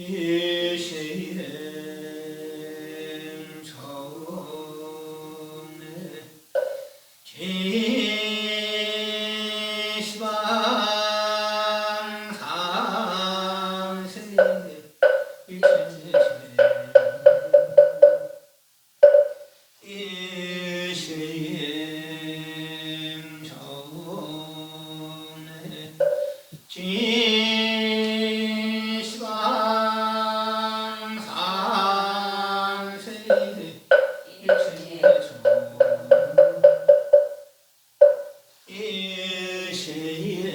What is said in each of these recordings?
일시행 정내 지시방 상세 일시행 정내 지시방 상세 일시행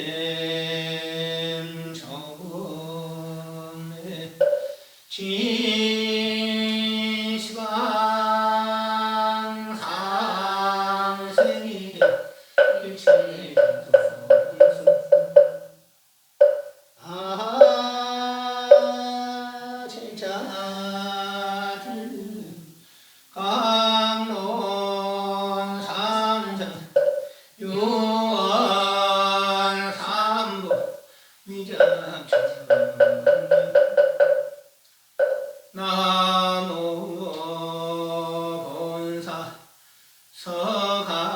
정내 지시방 상세 제자들 강론 삼장 유언 삼부 위장천 나무 본사 서가모니불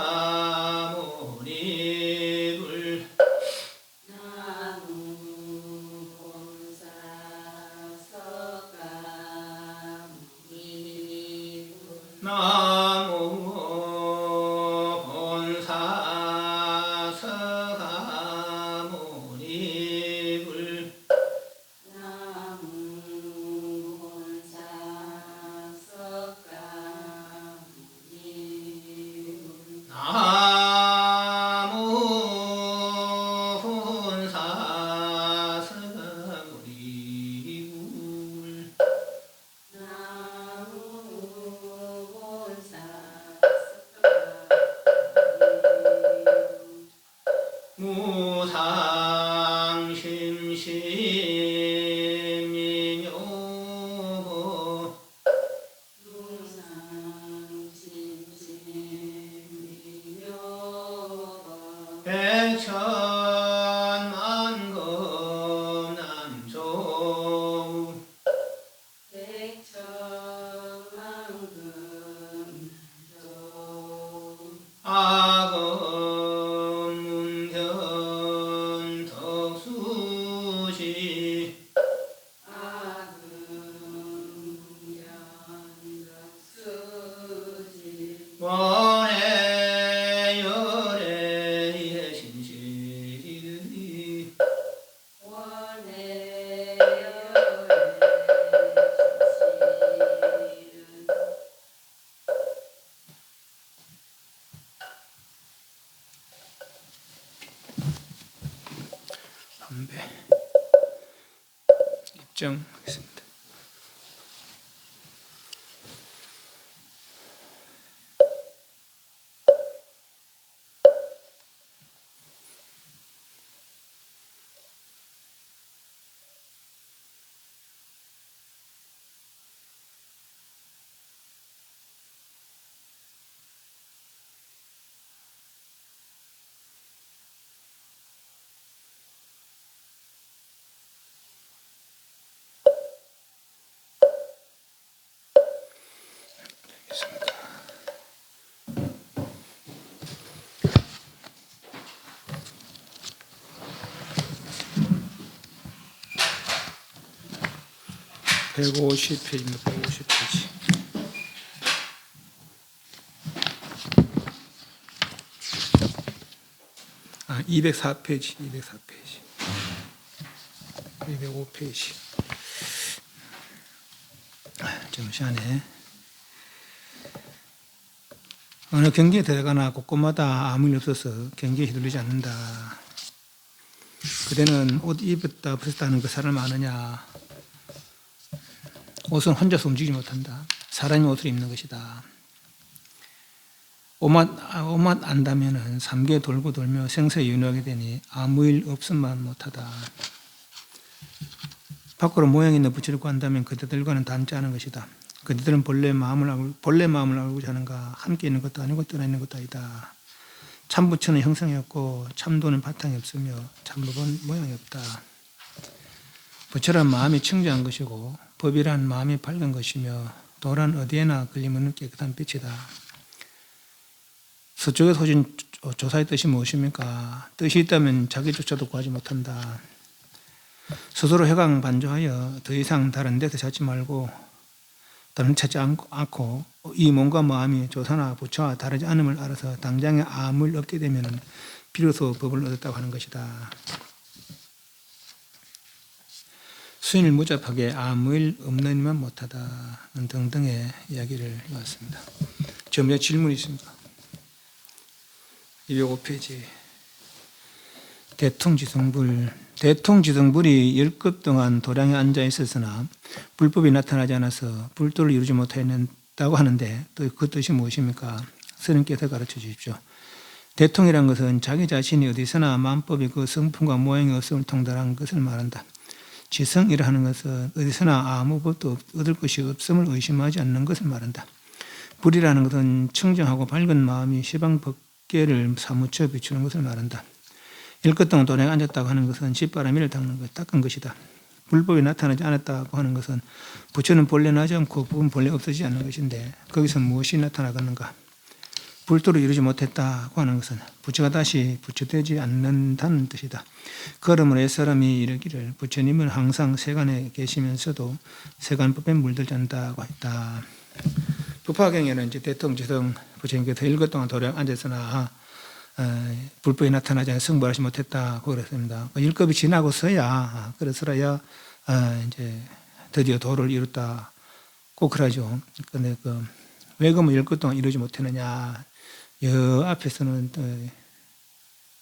나무 본사 서가모니불 나무 본사 서가모니불 나무 본사 서가모니불 나무 본사 서가모니불 나무 본사 서가모니불 무상심심이묘 무상심심미묘 백천만금 남조 백천만금 악음 문견 덕수시 아금연덕수지 원해 열애 신시리 원해열애신실은 담배 입증하겠습니다. 알겠습니다. (150페이지입니다) 150페이지. 아, 204페이지, 204페이지, 205페이지. 잠시만요. 어느 경기에 들어가나 곳곳마다 아무 일 없어서 경기에 휘둘리지 않는다. 그대는 옷 입었다 벗었다 하는 그 사람 아느냐. 옷은 혼자서 움직이지 못한다. 사람이 옷을 입는 것이다. 옷만 안다면 3개 돌고 돌며 생사에 윤회하게 되니 아무 일 없음만 못하다. 밖으로 모양 있는 부처를 구한다면 그들과는 닮지 않은 것이다. 그들은 본래 마음을 알고자 하는가. 함께 있는 것도 아니고 떠나 있는 것도 아니다. 참부처는 형상이 없고 참도는 바탕이 없으며 참법은 모양이 없다. 부처란 마음이 청정한 것이고 법이란 마음이 밝은 것이며 도란 어디에나 걸리면 깨끗한 빛이다. 서쪽에 소진 조사의 뜻이 무엇입니까? 뜻이 있다면 자기조차도 구하지 못한다. 스스로 회광반조하여 더 이상 다른 데서 찾지 말고 다른 찾지 않고 이 몸과 마음이 조사나 부처와 다르지 않음을 알아서 당장에 아무일 얻게 되면 비로소 법을 얻었다고 하는 것이다. 수인을 무잡하게 아무 일 없는 이만 못하다 등등의 이야기를 해왔습니다. 지금 질문이 있습니까? 205페이지. 대통지성불이 10급 동안 도량에 앉아 있었으나 불법이 나타나지 않아서 불도를 이루지 못했다고 하는데 또 그 뜻이 무엇입니까? 스님께서 가르쳐 주십시오. 대통이란 것은 자기 자신이 어디서나 만법이 그 성품과 모양이 없음을 통달한 것을 말한다. 지성이라 하는 것은 어디서나 아무 법도 얻을 것이 없음을 의심하지 않는 것을 말한다. 불이라는 것은 청정하고 밝은 마음이 시방 법계를 사무쳐 비추는 것을 말한다. 10급 동안 도량에 앉았다고 하는 것은 십바라미를 닦은 것이다. 불법이 나타나지 않았다고 하는 것은 부처는 본래 나지 않고 법은 본래 없어지지 않는 것인데 거기서 무엇이 나타나겠는가? 불도를 이루지 못했다고 하는 것은 부처가 다시 부처되지 않는다는 뜻이다. 그러므로 옛사람이 이르기를 부처님은 항상 세간에 계시면서도 세간법에 물들지 않는다고 했다. 부파경에는 이제 대통지성 부처님께서 10급 동안 도량 앉았으나 불법이 나타나지 않아 성불하지 못했다고 그랬습니다. 1급이 지나고서야 그래서야 이제 드디어 도를 이뤘다고 그러죠. 그런데 왜 그러면 1급 동안 이루지 못했느냐? 여 앞에서는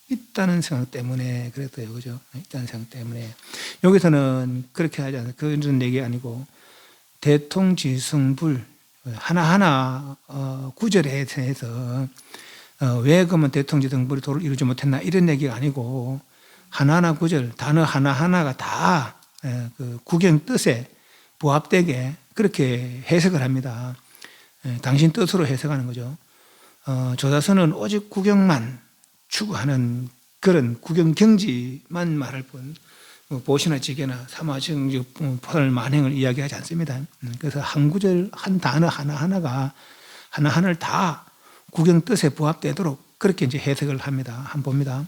있다는 생각 때문에 그랬어요, 그죠? 있다는 생각 때문에 여기서는 그렇게 하지 않아요. 그런 얘기 아니고 대통지성불 하나하나 구절에 대해서 왜 그러면 대통지성불이 도를 이루지 못했나 이런 얘기가 아니고 하나하나 구절 단어 하나하나가 다 그 구경 뜻에 부합되게 그렇게 해석을 합니다. 당신 뜻으로 해석하는 거죠. 조사서는 오직 구경만 추구하는 그런 구경 경지만 말할 뿐 보시나 지게나 사마증 포탈 만행을 이야기하지 않습니다. 그래서 한 구절 한 단어 하나하나가 하나하나를 다 구경 뜻에 부합되도록 그렇게 이제 해석을 합니다. 한번 봅니다.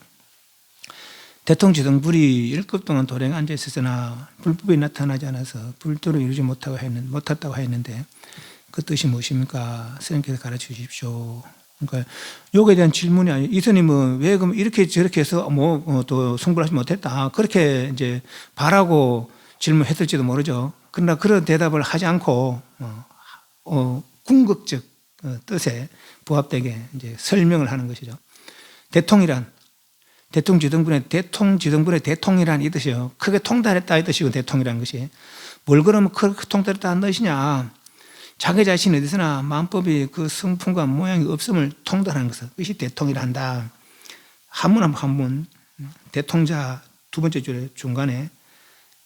대통지성불이 1급 동안 도량에 앉아 있었으나 불법이 나타나지 않아서 불도를 이루지 못했다고 했는데 그 뜻이 무엇입니까? 스님께서 가르쳐 주십시오. 그러니까 요거에 대한 질문이 아니에요. 이 스님은 왜 그럼 이렇게 저렇게 해서 또 성불하지 못했다 그렇게 이제 바라고 질문했을지도 모르죠. 그러나 그런 대답을 하지 않고 궁극적 뜻에 부합되게 이제 설명을 하는 것이죠. 대통지성불의 대통이란 이 뜻이요. 크게 통달했다 이 뜻이고 대통이라는 것이 뭘 그러면 크게 통달했다는 뜻이냐? 자기 자신 어디서나 만법이 그 성품과 모양이 없음을 통달하는 것을 그것이 대통이라 한다. 한문 대통자 두 번째 줄에 중간에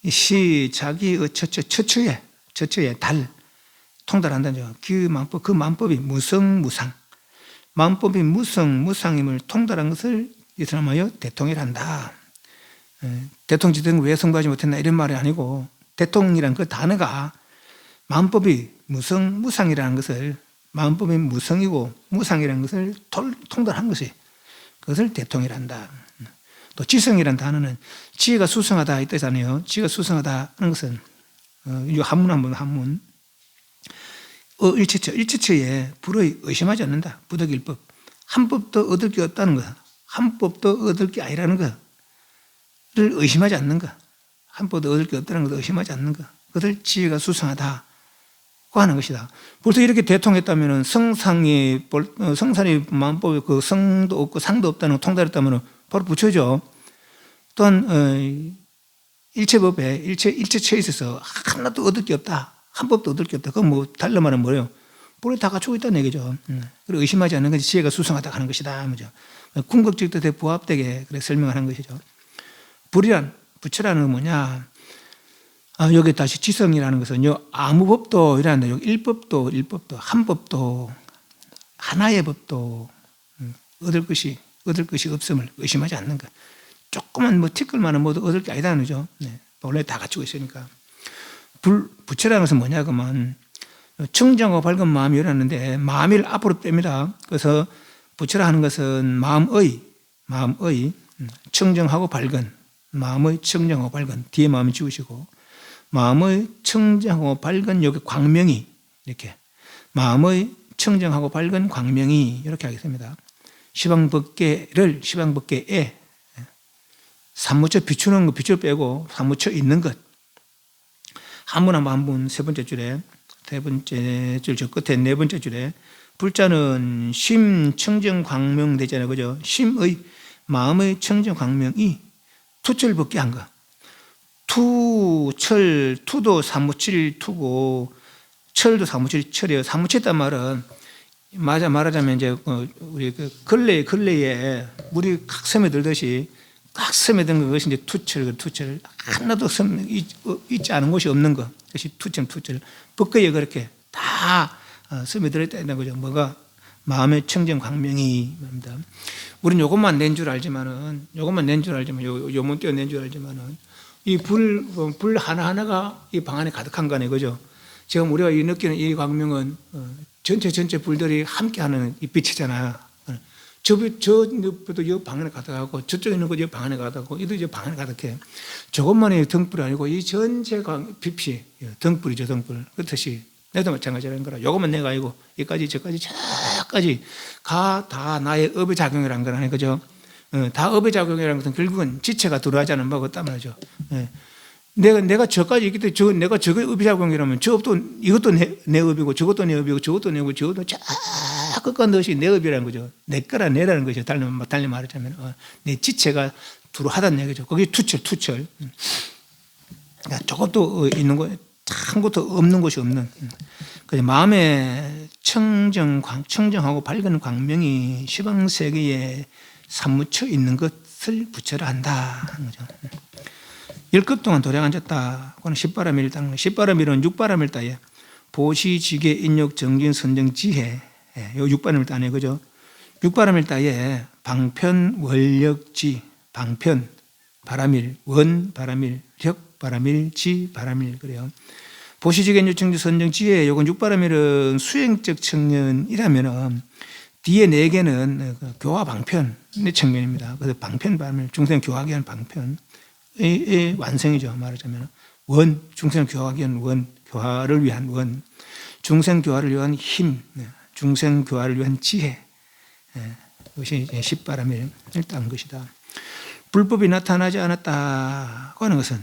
시 자기의 처처에 달 통달한다는 거죠. 그 만법이 무성무상 만법이 무성무상임을 통달한 것을 이 사람하여 대통이라 한다. 대통지등 왜 성불하지 못했나 이런 말이 아니고 대통이란 그 단어가 만법이 무성이라는 것을 만법이 무성이고 무상이라는 것을 통달한 것이 그것을 대통이라 한다. 또 지성이라는 단어는 지혜가 수성하다 이 뜻이잖아요. 지혜가 수성하다 하는 것은 이 한문 일체처에 불의 의심하지 않는다. 부득일법 한 법도 얻을 게 없다는 것, 한 법도 얻을 게 아니라는 것을 의심하지 않는 것, 한 법도 얻을 게 없다는 것을 의심하지 않는 것, 그것을 지혜가 수성하다 하는 것이다. 벌써 이렇게 대통했다면 성산이 만법에 그 성도 없고 상도 없다는 걸 통달했다면 바로 부처죠. 또한 일체법에 일체처에 있어서 하나도 얻을 게 없다. 한 법도 얻을 게 없다. 그건 뭐 달러 말하면 뭐예요? 본래 다 갖추고 있다는 얘기죠. 그리고 의심하지 않는 것이 지혜가 수성하다 하는 것이다. 그죠? 궁극적 뜻에 부합되게 그래 설명하는 것이죠. 부처라는 건 뭐냐? 여기 다시 지성이라는 것은요, 아무 법도 이라는데, 여기 일법도, 한 법도, 하나의 법도 얻을 것이 없음을 의심하지 않는 것. 조그만 티끌만은 모두 얻을 게 아니다는 거죠. 네. 원래 다 갖추고 있으니까. 부처라는 것은 뭐냐면 청정하고 밝은 마음이라는데 마음을 앞으로 뺍니다. 그래서 부처라 하는 것은 마음의 청정하고 밝은, 마음의 청정하고 밝은, 뒤에 마음을 지우시고 마음의 청정하고 밝은 여기 광명이, 이렇게 마음의 청정하고 밝은 광명이, 이렇게 하겠습니다. 시방법계를 시방법계에 삼무처 비추는 것, 비추 빼고 삼무처 있는 것. 한분 세 번째 줄에, 세 번째 줄 저 끝에 네 번째 줄에 불자는 심 청정 광명 되잖아요, 그죠? 심의 마음의 청정 광명이 투철법계 한 거. 투도 삼무칠 투고 철도 삼무칠 철이에요. 삼무쳤단 말은 말하자면 이제 우리 그 근래에 물이 각 스며들듯이 각 스며든 것이 이제 투철 하나도 있지 않은 곳이 없는 것. 그것이 투철. 법계에 그렇게 다 스며들어 있다는 거죠. 뭐가 마음의 청정 광명이 말입니다. 우리는 요것만 낸 줄 알지만은 요문 띄어 낸 줄 알지만은 이 불 하나하나가 이 방 안에 가득한 거 아니에요, 그죠? 지금 우리가 이 느끼는 이 광명은 전체 불들이 함께하는 이 빛이잖아요. 저 옆에도 이 방 안에 가득하고 저쪽에 있는 것도 이 방 안에 가득하고 이도 이 방 안에 가득해. 저것만이 등불이 아니고 이 전체 빛이 등불이죠, 등불. 그렇듯이 내도 마찬가지라는 거라. 요것만 내가 아니고 여기까지 저까지 저까지 다 나의 업의 작용이라는 거라는 거죠. 다 업의 작용이라는 것은 결국은 지체가 들어가지 않은 바가 없단 말이죠. 내가 저까지 있기 때문에 내가 저게 업의 작용이라면 저 업도 이것도 내 업이고 저것도 내 업이고 저것도 내 업이고 저것도 저 끝까지 넣으시 내 업이라는 거죠. 내 거라 내라는 거죠. 달리 말하자면 내 지체가 들어하다는 얘기죠. 그게 투철. 그러니까 저것도 있는 거 아무것도 없는 곳이 없는. 그래서 마음에 청정하고 밝은 광명이 시방세계에 사무쳐 있는 것을 부처라 한다 하는 거죠. 10급 동안 도량 앉았다. 그건 십바람일 따는 거예요. 십바람일은 육바람일 따에 보시, 지계, 인욕, 정진, 선정, 지혜. 요 육바람일 따네, 그죠? 육바람일 따에 방편, 원력지, 방편, 바람일, 원, 바람일, 력, 바람일, 지, 바람일. 그래요. 보시지계, 인욕, 정진, 선정, 지혜. 요건 육바람일은 수행적 청년이라면은 뒤에 네 개는 교화 방편의 청년입니다. 그래서 방편, 바람일, 중생 교화하기 위한 방편. 의 완성이죠. 말하자면 원, 중생 교화하기 위한 원, 교화를 위한 원, 중생 교화를 위한 힘, 중생 교화를 위한 지혜. 이것이 십바람일 일단 것이다. 불법이 나타나지 않았다고 하는 것은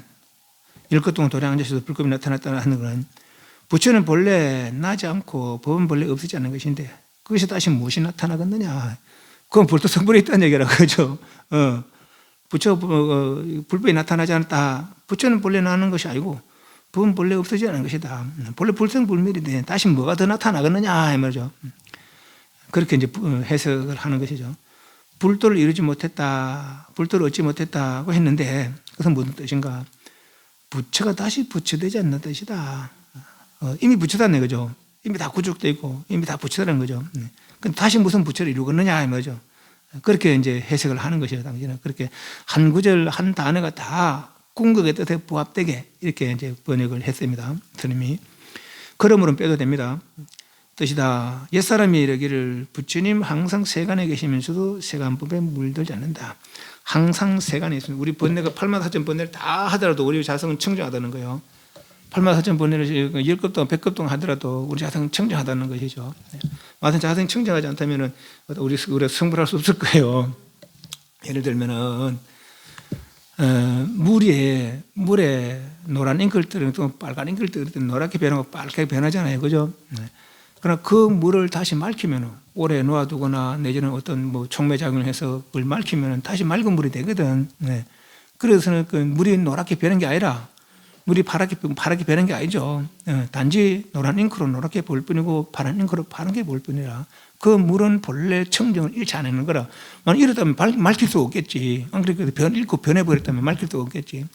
10것 동안 도량 앉아서도 불법이 나타났다는 것은 부처는 본래 나지 않고 법은 본래 없어지지 않는 것인데 그것이 다시 무엇이 나타나겠느냐? 그건 불도성불에 있다는 얘기라 그죠? 부처 불법이 나타나지 않았다. 부처는 본래 나는 것이 아니고 법은 본래 없어지지 않은 것이다. 본래 불성불멸인데 다시 뭐가 더 나타나겠느냐 이 말이죠. 그렇게 이제 해석을 하는 것이죠. 불도를 이루지 못했다, 불도를 얻지 못했다고 했는데 그것은 무슨 뜻인가? 부처가 다시 부처되지 않는 뜻이다. 이미 부처다는 거죠. 이미 다 구족되어 있고 이미 다 부처라는 거죠. 그럼 다시 무슨 부처를 이루겠느냐 이 말이죠. 그렇게 이제 해석을 하는 것이에요. 당시에는 그렇게 한 구절 한 단어가 다 궁극의 뜻에 부합되게 이렇게 이제 번역을 했습니다. 스님이 그러므로 빼도 됩니다. 뜻이다. 옛사람이 이르기를 부처님 항상 세간에 계시면서도 세간법에 물들지 않는다. 항상 세간에 있습니다. 우리 번뇌가 8만4천 번뇌를 다 하더라도 우리 자성은 청정하다는 거예요. 8만4천 번뇌를 10급 동안 100급 동안 하더라도 우리 자성은 청정하다는 것이죠. 만약 자성이 청정하지 않다면 우리가 성불할 수 없을 거예요. 예를 들면은 물에 노란 잉크를 뜨는 또 빨간 잉크를 뜨는 노랗게 변하고 빨갛게 변하잖아요, 그죠? 그러나 그 물을 다시 맑히면 오래 놓아두거나 내지는 어떤 뭐 촉매 작용을 해서 물 맑히면 다시 맑은 물이 되거든. 그래서는 그 물이 노랗게 변한 게 아니라 물이 파랗게 변한 게 아니죠. 단지 노란 잉크로 노랗게 보일 뿐이고 파란 잉크로 파랗게 보일 뿐이라 그 물은 본래 청정을 잃지 않는 거라. 만약 이러다면 맑힐 수 없겠지. 안 그러니까 잃고 변해버렸다면 맑힐 수 없겠지.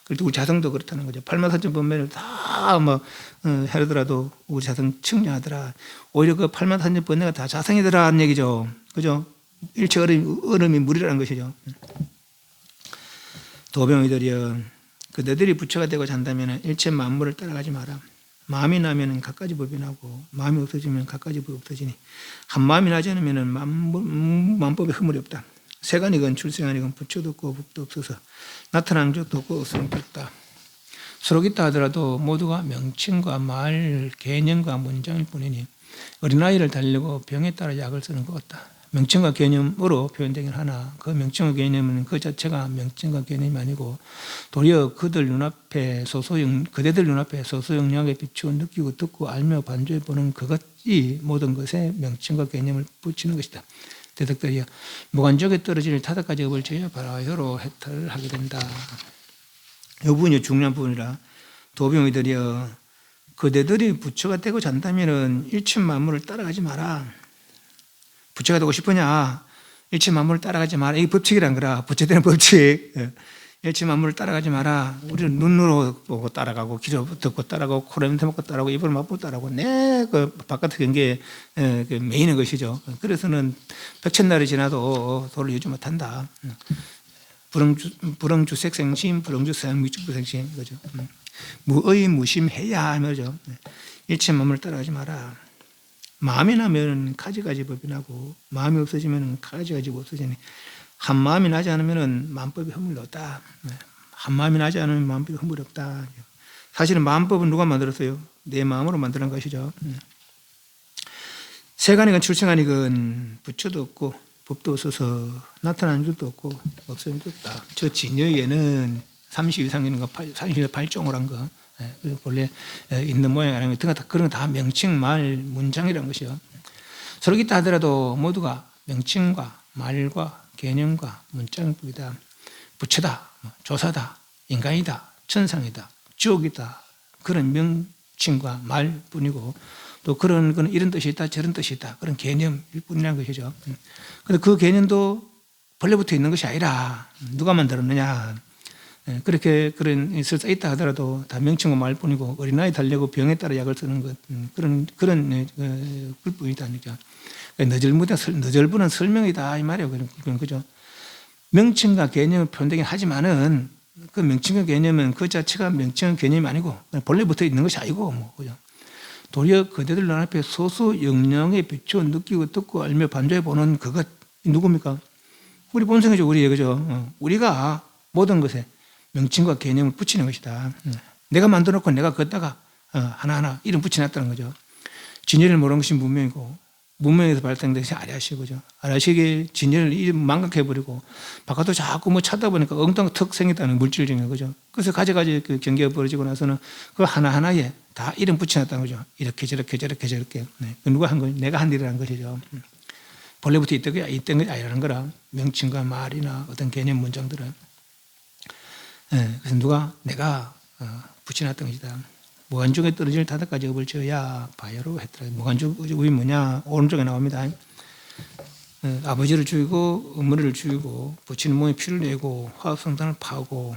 그래도 우리 자성도 그렇다는 거죠. 8만4천 번매를 다 하더라도 우리 자성 청정하더라. 오히려 그 8만4천 번매가 다 자성이더라는 얘기죠. 그죠? 일체 얼음이 물이라는 것이죠. 도병이들이여 그 너들이 부처가 되고 잔다면 일체 만물을 따라가지 마라. 마음이 나면 갖가지 법이 나고 마음이 없어지면 갖가지 법이 없어지니 한 마음이 나지 않으면 만법에 허물이 없다. 세간이건 출생아니건 부처도 없고 법도 없어서 나타나는 적도 없고 없으면 없다. 서로 있다 하더라도 모두가 명칭과 말, 개념과 문장일 뿐이니 어린아이를 달래고 병에 따라 약을 쓰는 것 같다. 명칭과 개념으로 표현되긴 하나 그 명칭과 개념은 그 자체가 명칭과 개념이 아니고 도리어 그대들 눈앞에 소소영령하게 비추어 느끼고 듣고 알며 반조해 보는 그것이 모든 것에 명칭과 개념을 붙이는 것이다. 대덕들이여 무관적에 떨어질 타닥까지 업을 지어 바라효로 해탈을 하게 된다. 이 부분이 중요한 부분이라 도병이들이여 그대들이 부처가 되고 잔다면은 일체 만물을 따라가지 마라. 부처가 되고 싶으냐? 일체 만물을 따라가지 마라. 이게 법칙이란 거라. 부처되는 법칙. 일체 만물을 따라가지 마라. 우리는 눈으로 보고 따라가고 귀로 듣고 따라가고 코로 냄새 맡고 따라가고 입으로 맛보고 따라가고 그 바깥의 경계에 메이는 것이죠. 그래서는 백천날이 지나도 도를 유지 못한다. 불응주색생심, 불응주사미축부생심 이거죠. 무의 무심해야 말이죠. 일체 만물을 따라가지 마라. 마음이 나면 가지가지 법이 나고 마음이 없어지면 가지가지 없어지니 한 마음이 나지 않으면 만법이 허물이 없다. 한 마음이 나지 않으면 만법이 허물이 없다. 사실은 만법은 누가 만들었어요? 내 마음으로 만드는 것이죠. 세간이건 출생아니건 부처도 없고 법도 없어서 나타나는 줄도 없고 없어진 줄도 없다. 저 진여에는 32상이라는 거 38종을 한 거 본래 있는 모양이라는 거 그런 거 다 명칭, 말, 문장이라는 것이요. 서로 있다 하더라도 모두가 명칭과 말과 개념과 문장일 뿐이다. 부처다, 조사다, 인간이다, 천상이다, 지옥이다 그런 명칭과 말뿐이고 또 그런 거는 이런 뜻이 있다 저런 뜻이 있다 그런 개념일 뿐이라는 것이죠. 그런데 그 개념도 본래부터 있는 것이 아니라 누가 만들었느냐. 그렇게 그런 설사 있다 하더라도 다 명칭과 말뿐이고 어린아이 달래고 병에 따라 약을 쓰는 것 그런 글뿐이다. 너절부는 설명이다 이 말이에요. 그런 거죠. 명칭과 개념을 표현되긴 하지만은 그 명칭과 개념은 그 자체가 명칭과 개념이 아니고 본래부터 있는 것이 아니고 뭐 그죠. 도리어 그대들 눈앞에 소수 영령에 비추어 느끼고 듣고 알며 반조해 보는 그것 누굽니까? 우리 본성이죠. 우리 그죠. 우리가 모든 것에 명칭과 개념을 붙이는 것이다. 내가 만들어놓고 내가 걷다가 하나하나 이름 붙여놨다는 거죠. 진리를 모르는 것이 문명이고 문명에서 발생된 것이 아라시고 그죠. 아라시에게 진리를 이름 망각해버리고 바깥으로 자꾸 뭐 찾다 보니까 엉뚱한 턱 생겼다는 물질적인 거죠. 그래서 가지가지 그 경계가 벌어지고 나서는 그 하나하나에 다 이름 붙여놨다는 거죠. 이렇게 저렇게 저렇게 저렇게. 누가 한 거예요? 내가 한 일이라는 것이죠. 본래부터 있던 것이 아니라는 거라. 명칭과 말이나 어떤 개념 문장들은. 그래서 내가 붙여놨던 것이다. 무간중에 떨어질 다닥까지 업을 지어야 바야로 했더라. 무간중이 뭐냐? 오른쪽에 나옵니다. 아버지를 죽이고 어머니를 죽이고 부치는 몸에 피를 내고 화합성단을 파고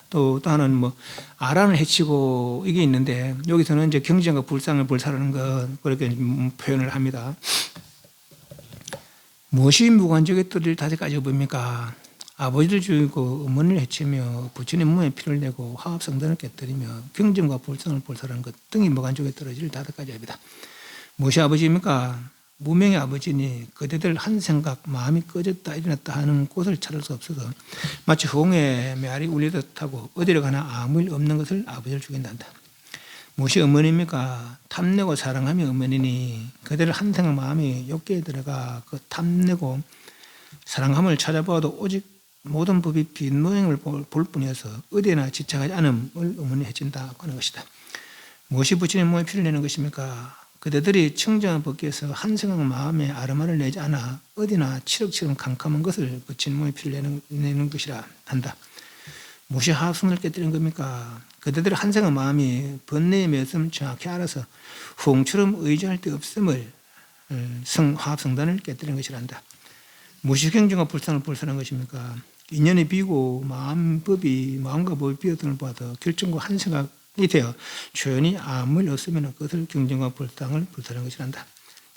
또 하나는 뭐 아란을 해치고 이게 있는데 여기서는 이제 경쟁과 불상을 불사르는 것 그렇게 표현을 합니다. 무엇이 무간중에 떨어질 다닥까지 업입니까? 아버지를 죽이고 어머니를 해치며 부친의 몸에 피를 내고 화합성단을 깨뜨리며 경전과 불상을 불사하는 것 등이 무간중에 떨어질 다섯가지 업이다. 무엇이 아버지입니까? 무명의 아버지니 그대들 한 생각 마음이 꺼졌다 일어났다 하는 곳을 찾을 수 없어서 마치 홍해 메아리 울리듯 하고 어디로 가나 아무 일 없는 것을 아버지를 죽인단다. 무엇이 어머니입니까? 탐내고 사랑하며 어머니니 그대들 한 생각 마음이 욕계에 들어가 그 탐내고 사랑함을 찾아보아도 오직 모든 법이 빈모양을 볼 뿐이어서 어디에나 지착하지 않음을 의문해진다고 하는 것이다. 무엇이 부처님 몸에 피를 내는 것입니까? 그대들이 청정한 법계에서 한 생각 마음에 아르마를 내지 않아 어디나 칠흑칠흑 캄캄한 것을 부처님 몸에 피를 내는 것이라 한다. 무엇이 화합성을 깨뜨리는 겁니까? 그대들의 한 생각 마음이 번뇌의 매스을 정확히 알아서 후홍처럼 의지할 데 없음을 화합성단을 깨뜨리는 것이라 한다. 무엇이 경전과 불상을 불사하는 것입니까? 인연이 비고 마음과 법이 비었던 걸 봐도 결정과 한 생각이 되어 조연히 아무 일 없으면 그것을 경전과 불상을 불사하는 것이란다.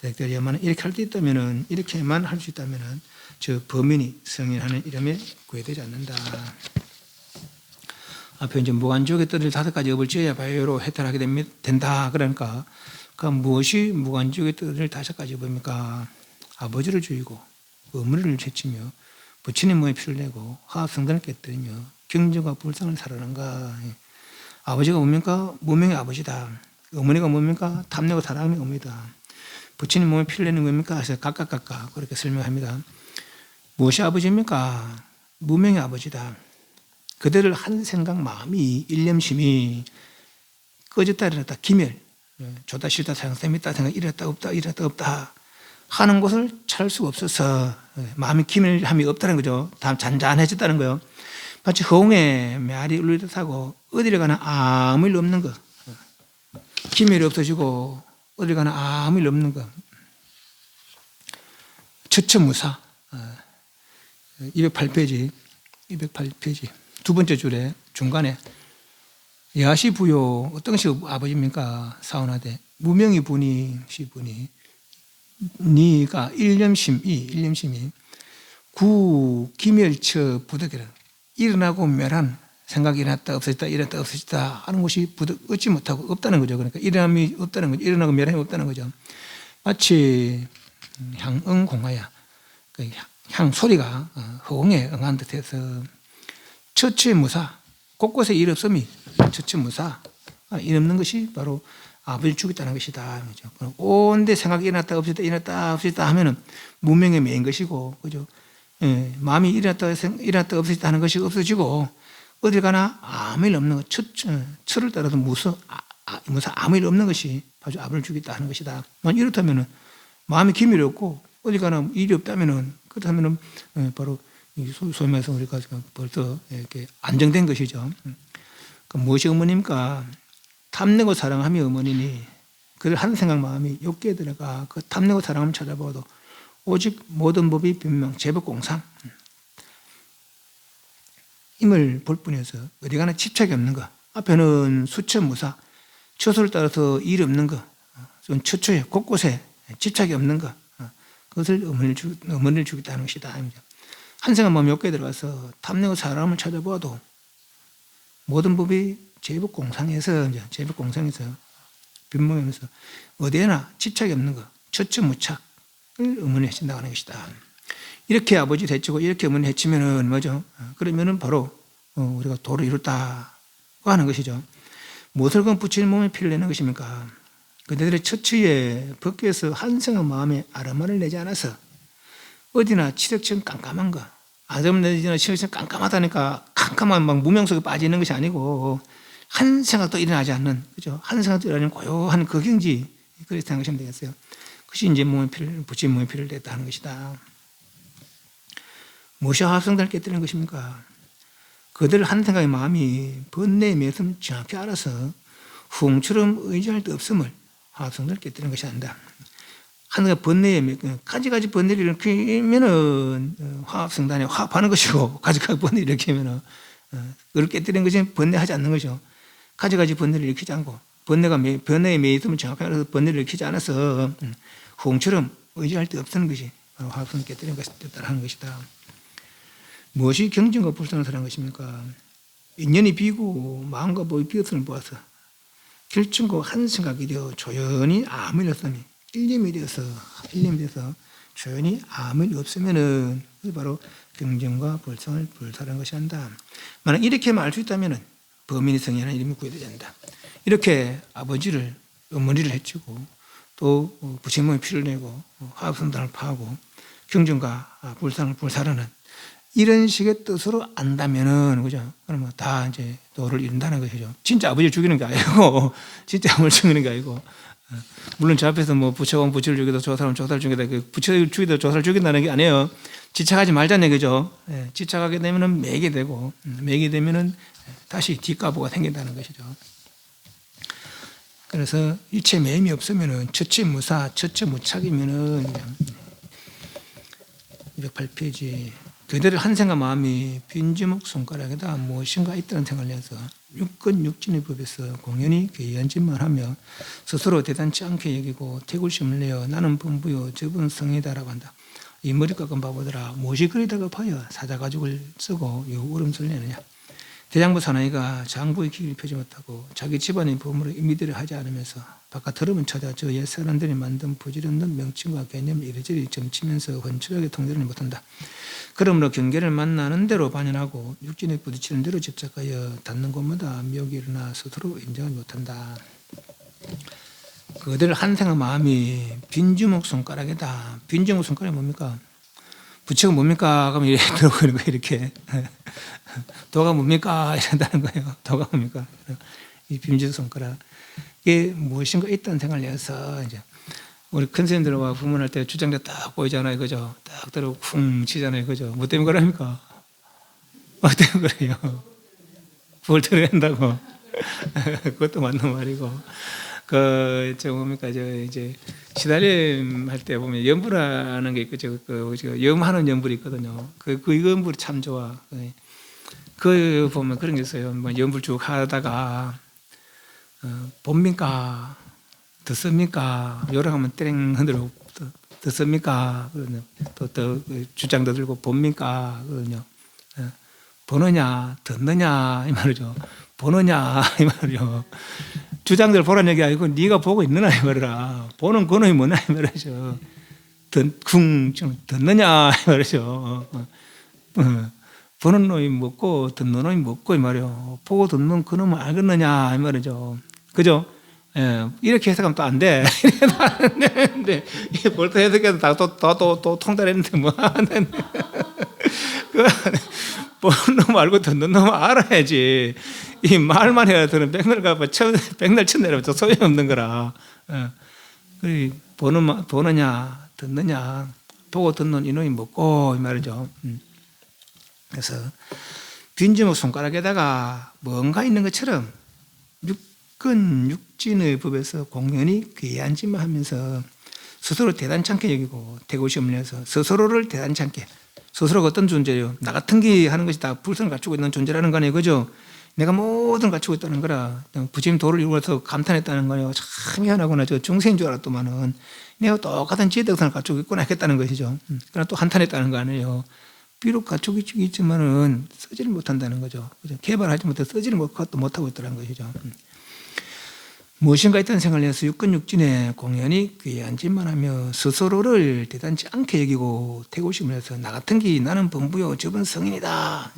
대학들이야만 이렇게 할 수 있다면은 이렇게만 할 수 있다면은 저 범인이 성인하는 이름에 구애되지 않는다. 앞에 이제 무관족의 뜻을 5가지 업을 지어야 바요로 해탈하게 된다. 그러니까 그 무엇이 무관족의 뜻을 5가지 업입니까? 아버지를 죽이고 어머니를 해치며 부처님 몸에 피를 내고 화합성단을 깨뜨리며 경전과 불상을 살아난가. 아버지가 뭡니까? 무명의 아버지다. 어머니가 뭡니까? 탐내고 사랑의 어머니다. 부처님 몸에 피를 내는 겁니까? 그래서 각각 그렇게 설명합니다. 무엇이 아버지입니까? 무명의 아버지다. 그들을 한 생각 마음이 일념심이 꺼졌다 일어났다 기멸 좋다 싫다 사랑쌤 있다 생각 이랬다 없다 하는 것을 찾을 수가 없어서 마음이 기멸함이 없다는 거죠. 다 잔잔해졌다는 거예요. 마치 허공에 메아리 울리듯하고 어디를 가나 아무 일 없는 거. 기멸이 없어지고 어디를 가나 아무 일 없는 거. 처처무사 208페이지 두 번째 줄에 중간에 야시부요 어떤 것이 아버지입니까? 사원하되 무명이 분이 시분이 니가 일념심이 구 기멸처 부득이라 일어나고 멸한 생각이 일어났다 없어졌다 하는 것이 얻지 못하고 없다는 거죠. 그러니까 일어남이 없다는 거죠. 일어나고 멸함이 없다는 거죠. 마치 향응공하야 향 소리가 허공에 응한 듯해서 처처무사 곳곳에 일 없음이 처처무사 일 없는 것이 바로 아버지를 죽였다는 것이다. 온데 생각이 일어났다 없어졌다 하면은 무명에 매인 것이고, 그죠? 예, 마음이 일어났다 없어졌다 하는 것이 없어지고, 어딜 가나 아무 일 없는 것, 철을 따라서 무슨 아무 일 없는 것이 바로 아버지를 죽였다 하는 것이다. 이렇다면은 마음이 기밀이 없고, 어딜 가나 일이 없다면은, 그렇다면은 바로 소위 말해서 우리가 벌써 이렇게 안정된 것이죠. 무엇이 어머니입니까? 탐내고 사랑함이 어머니니 그를 한 생각 마음이 욕기에 들어가 그 탐내고 사랑함을 찾아봐도 오직 모든 법이 변명 제법공상 임을 볼 뿐이어서 어디 가나 집착이 없는 것. 앞에는 수처무사 처소를 따라서 일이 없는 것. 좀 처초에 곳곳에 집착이 없는 것. 그것을 어머니를 죽였다는 것이다. 한 생각 마음이 욕기에 들어가서 탐내고 사랑함을 찾아봐도 모든 법이 제법공상에서 변모하면서 어디에나 집착이 없는 것, 처처무착을 어머니 해친다고 하는 것이다. 이렇게 아버지 해치고 이렇게 어머니 해치면은 뭐죠? 그러면은 바로 우리가 도를 이뤘다고 하는 것이죠. 무엇을 건 부처님 몸에 피를 내는 것입니까? 그들의 처처에 벗겨서 한 생각 마음에 아름만을 내지 않아서 어디나 치력처럼 깜깜한 것, 아름내지나 치력처럼 깜깜하다니까 깜깜한 막 무명 속에 빠지는 것이 아니고 한 생각도 일어나지 않는, 그죠? 한 생각도 일어나는 고요한 그 경지, 그렇게 생각하시면 되겠어요. 그것이 이제 부처님 몸에 피를 냈다 하는 것이다. 무엇이 화합성단을 깨뜨리는 것입니까? 그들 한 생각의 마음이 번뇌의 매듭을 정확히 알아서 후웅처럼 의지할 데 없음을 화합성단을 깨뜨리는 것이 아니다. 하늘가 번뇌에 가지가지 번뇌를 일으키면은 화합성단에 화합하는 것이고, 가지가지 번뇌를 일으키면은 그걸 깨뜨리는 것이 번뇌하지 않는 것이죠. 가지가지 번뇌를 일으키지 않고, 번뇌에 매이으면 정확하게 알아서 번뇌를 일으키지 않아서 후웅처럼 의지할 데 없는 것이 바로 화합성을 깨뜨리는 것이다라는 것이다. 무엇이 경전과 불상을 설한 것입니까? 인연이 비고 마음과 법이 비었음을 보아서 결정과 한 생각이 되어 조연히 아무 일 없으니 일념이 되어서 조연히 아무 일 없으면은 바로 경전과 불상을 불사하는 것이 한다. 만약 이렇게만 알 수 있다면은 범인이 성행하는 이름이 구해되지 않는다. 이렇게 아버지를 어머니를 해치고 또 부처님 몸에 피를 내고 화합성단을 파하고 경전과 불상을 불사하는 이런 식의 뜻으로 안다면은, 그죠? 그러면 다 이제 도를 이룬다는 것이죠. 진짜 아버지를 죽이는 게 아니고, 진짜 아버지를 죽이는 게 아니고, 물론 저 앞에서 뭐 부처가 부처를 죽이다 저 사람 저 사람을 죽이다, 그 부처를 죽이다 저 사람을 죽인다는 게 아니에요. 지착하지 말자는 얘기죠. 예, 지착하게 되면은 매게 되고, 매게 되면은 다시 뒷가보가 생긴다는 것이죠. 그래서 일체 매임이 없으면은 처처무사, 처처무착이면은 208페이지. 그들의 한 생각 마음이 빈지목 손가락에다 무엇인가 있다는 생각을 해서 육근 육진의 법에서 공연히 괴연짓만 하며 스스로 대단치 않게 여기고 태굴심을 내어 나는 범부요 저분 성이다라고 한다. 이 머리 깎은 바보들아 무엇이 그리다가 파여 사자가죽을 쓰고 요 울음소리를 내느냐. 대장부 사나이가 장부의 기를 펴지 못하고 자기 집안의 보물을 임의대로 하지 않으면서 바깥 흐름을 찾아 저 옛 사람들이 만든 부질없는 명칭과 개념을 이리저리 점치면서 훤칠하게 통제를 못한다. 그러므로 경계를 만나는 대로 반연하고 육진에 부딪히는 대로 집착하여 닿는 곳마다 미혹이 일어나 스스로 인정을 못한다. 그들 한생의 마음이 빈주먹 손가락이다. 빈주먹 손가락이 뭡니까? 부처가 뭡니까? 그러면 이렇게 들어보는 거예요. 이렇게. 도가 뭡니까? 이런다는 거예요. 도가 뭡니까? 이 빈주먹 손가락. 이게 무엇인가 있다는 생각을 내서 이제 우리 큰 스님들과 부문할 때 주장자 딱 보이잖아요. 그죠? 딱 들어 쿵 치잖아요. 그죠? 뭐 때문에 그럽니까? 뭐 때문에 그래요? 뭘 들어야 한다고? 그것도 맞는 말이고. 뭡니까, 이제, 시달림 할 때 보면 염불하는 게 있거죠. 염하는 염불이 있거든요. 그 염불이 참 좋아. 그 보면 그런 게 있어요. 뭐 염불 쭉 하다가, 봅니까? 듣습니까? 요랑하면 땡 흔들어. 듣습니까? 그러냐. 또 주장도 들고, 봅니까? 그러냐. 보느냐, 듣느냐, 이 말이죠. 보느냐, 이 말이죠. 주장들 보라는 얘기 아니고 네가 보고 있느냐 이 말이라. 보는 그놈이 뭐냐 이 말이죠. 듣느냐 이 말이죠. 보는 놈이 먹고 듣는 놈이 먹고 이 말이요. 보고 듣는 그놈은 알겠느냐 이 말이죠. 그죠? 예, 이렇게 해석하면 또 안 돼. 이렇게 안 되는데 벌써 해석해서 또 통달했는데 뭐 하는데. 보는 놈 알고 듣는 놈 알아야지. 이 말만 해야 되는 백날 가봐 백날 쳐내려면 소용없는 거라. 보느냐 듣느냐 보고 듣는 이놈이 먹고 이 말이죠. 그래서 빈주먹 손가락에다가 뭔가 있는 것처럼 육진의 법에서 공연히 귀한 짓만 하면서 스스로 대단치 않게 여기고 대고시험을 해서 스스로를 대단치 않게. 스스로가 어떤 존재예요? 나 같은 게 하는 것이 다 불성을 갖추고 있는 존재라는 거 아니에요? 그죠? 내가 모든 걸 갖추고 있다는 거라. 부처님 도를 이루어서 감탄했다는 거예요. 참 희한하구나. 저 중생인 줄 알았더만은 내가 똑같은 지혜덕선을 갖추고 있구나 했다는 것이죠. 그러나 또 한탄했다는 거 아니에요. 비록 갖추고 있지만은 쓰지를 못한다는 거죠. 그죠? 개발하지 못해 쓰지를 못하고 있다는 것이죠. 무엇인가 있다는 생각을 해서 육근육진에 공연히 귀한 짓만 하며 스스로를 대단치 않게 여기고 태고심을 해서 나 같은 게 나는 범부요 저번 성인이다.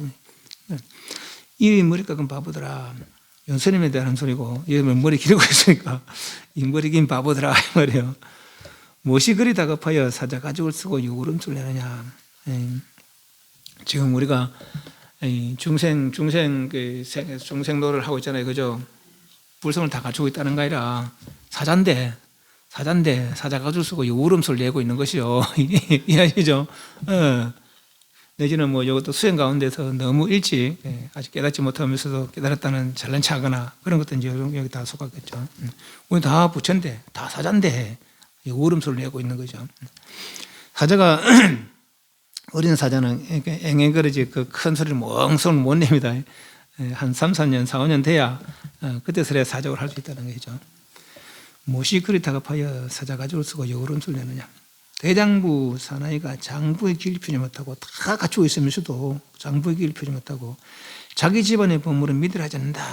이 머리깎은 바보더라. 연스님에 대한 소리고 얘는 머리 기르고 있으니까 이 머리 긴 바보더라 이 말이에요. 무엇이 그리 다급하여 사자 가죽을 쓰고 요구름을 내느냐. 지금 우리가 중생도를 하고 있잖아요. 그죠? 불성을 다 갖추고 있다는 거 아니라 사자 가죽을 쓰고 요울음소를 내고 있는 것이요. 이해하시죠? 내지는 뭐 이것도 수행 가운데서 너무 일찍 아직 깨닫지 못하면서도 깨달았다는 잘난 체하거나 그런 것도 이제 여기 다 속하겠죠. 우리 다 부처인데 다 사자인데 요울음소를 내고 있는 거죠. 사자가 어린 사자는 앵앵거리지 그 큰 소리를 멍성 못 냅니다. 한 3, 4년, 4, 5년 돼야 그때서야 사적을 할 수 있다는 것이죠. 무엇이 그리 다급하여 사자 가죽을 쓰고 요울음소를 내느냐. 대장부 사나이가 장부의 길을 펴지 못하고 다 갖추고 있으면서도 장부의 길을 펴지 못하고 자기 집안의 보물은 믿으려 하지 않는다.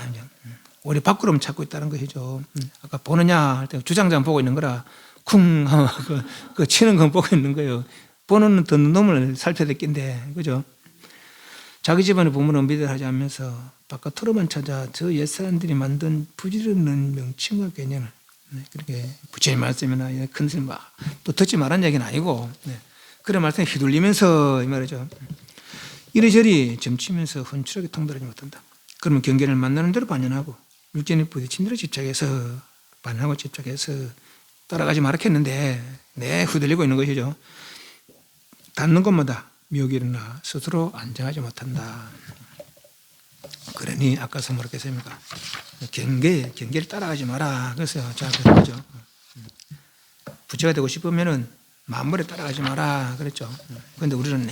우리 밖으로만 찾고 있다는 것이죠. 아까 보느냐 할 때 주장장 보고 있는 거라 쿵 하고 그 치는 건 보고 있는 거예요. 보는 듣는 놈을 살펴야 될 낀데 그죠? 자기 집안의 보물은 믿으려 하지 않으면서 바깥으로만 찾아 저 옛사람들이 만든 부질없는 명칭과 개념을 그렇게 부처님 말씀이나 큰 스님 또 듣지 말란 얘기는 아니고 그런 말씀에 휘둘리면서 이 말이죠. 이리저리 점치면서 훤칠하게 통달하지 못한다. 그러면 경계를 만나는 대로 반연하고 육진에 부딪힌 대로 집착해서 반연하고 집착해서 따라가지 말았겠는데 휘둘리고 있는 것이죠. 닿는 것마다 미혹이 일어나 스스로 안정하지 못한다. 그러니 아까서 뭐라 했습니까? 경계를 따라가지 마라. 그래서 그런 거죠. 부처가 되고 싶으면은 만물에 따라가지 마라. 그랬죠. 그런데 우리는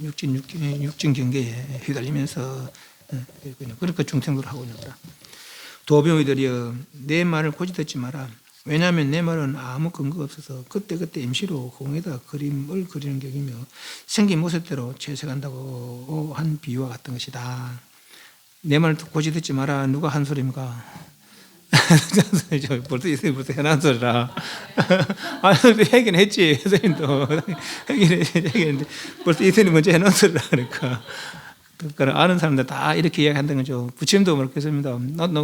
육진 경계에 휘달리면서 그러니까 중생도를 하고 있는 거라. 도병이들이여 내 말을 고지 듣지 마라. 왜냐하면 내 말은 아무 근거가 없어서 그때그때 임시로 공에다 그림을 그리는 격이며 생긴 모습대로 채색한다고 한 비유와 같은 것이다. 내 말 고지 듣지 마라. 누가 한 소리입니까? 벌써 이 선생님 벌써 해난 소리라. 아니, 하긴 했지. 선생님도 하긴 했는데 벌써 이 선생님 먼저 해놓은 소리라. 그러니까 아는 사람들 다 이렇게 이야기한다는 거죠. 부처님도 그렇겠습니다.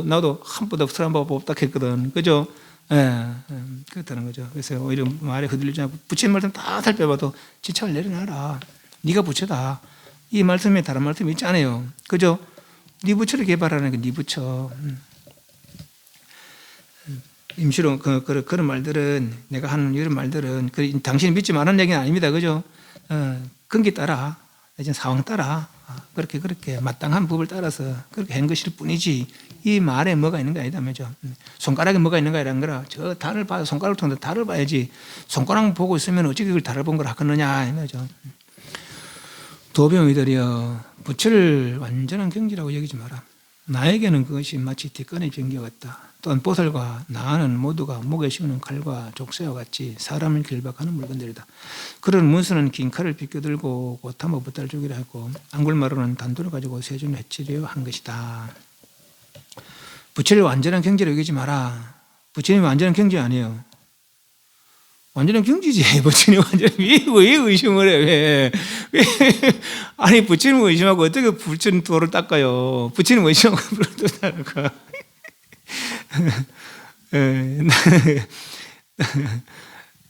나도 한 번도 설한 법 없다 했거든. 그죠? 예, 그렇다는 거죠. 그래서 오히려 말에 흔들리지 않고 부처님 말씀 다 살펴봐도 지착을 내려놔라. 네가 부처다. 이 말씀에 다른 말씀이 있지 않아요. 그죠? 네 부처를 개발하는 게 네 부처. 임시로 그런 말들은 내가 하는 이런 말들은 당신이 믿지 말라는 얘기는 아닙니다. 그죠? 근기 따라 이제 상황 따라 그렇게 마땅한 법을 따라서 그렇게 한 것일 뿐이지 이 말에 뭐가 있는 게 아니다 말이죠. 손가락에 뭐가 있는 거 아니란 거라. 저 달을 봐서 손가락을 통해서 달을 봐야지 손가락 보고 있으면 어떻게 그걸 달을 본 걸 하겠느냐 이 말이죠. 도병이들이여 부처를 완전한 경지라고 여기지 마라. 나에게는 그것이 마치 뒷간의 병기와 같다. 또한 보살과 나는 모두가 목에 씌우는 칼과 족쇄와 같이 사람을 결박하는 물건들이다. 그런 문수는 긴 칼을 비껴들고 고타모 부달죽이라 하고 안굴마루는 단도를 가지고 세준을 해치려 한 것이다. 부처를 완전한 경지로 여기지 마라. 부처님이 완전한 경지 아니에요. 완전한 경지지. 부처님 완전 왜 의심을 해? 왜? 아니 부처님 의심하고 어떻게 부처님 도를 닦아요? 부처님 의심하고 불을 닦아.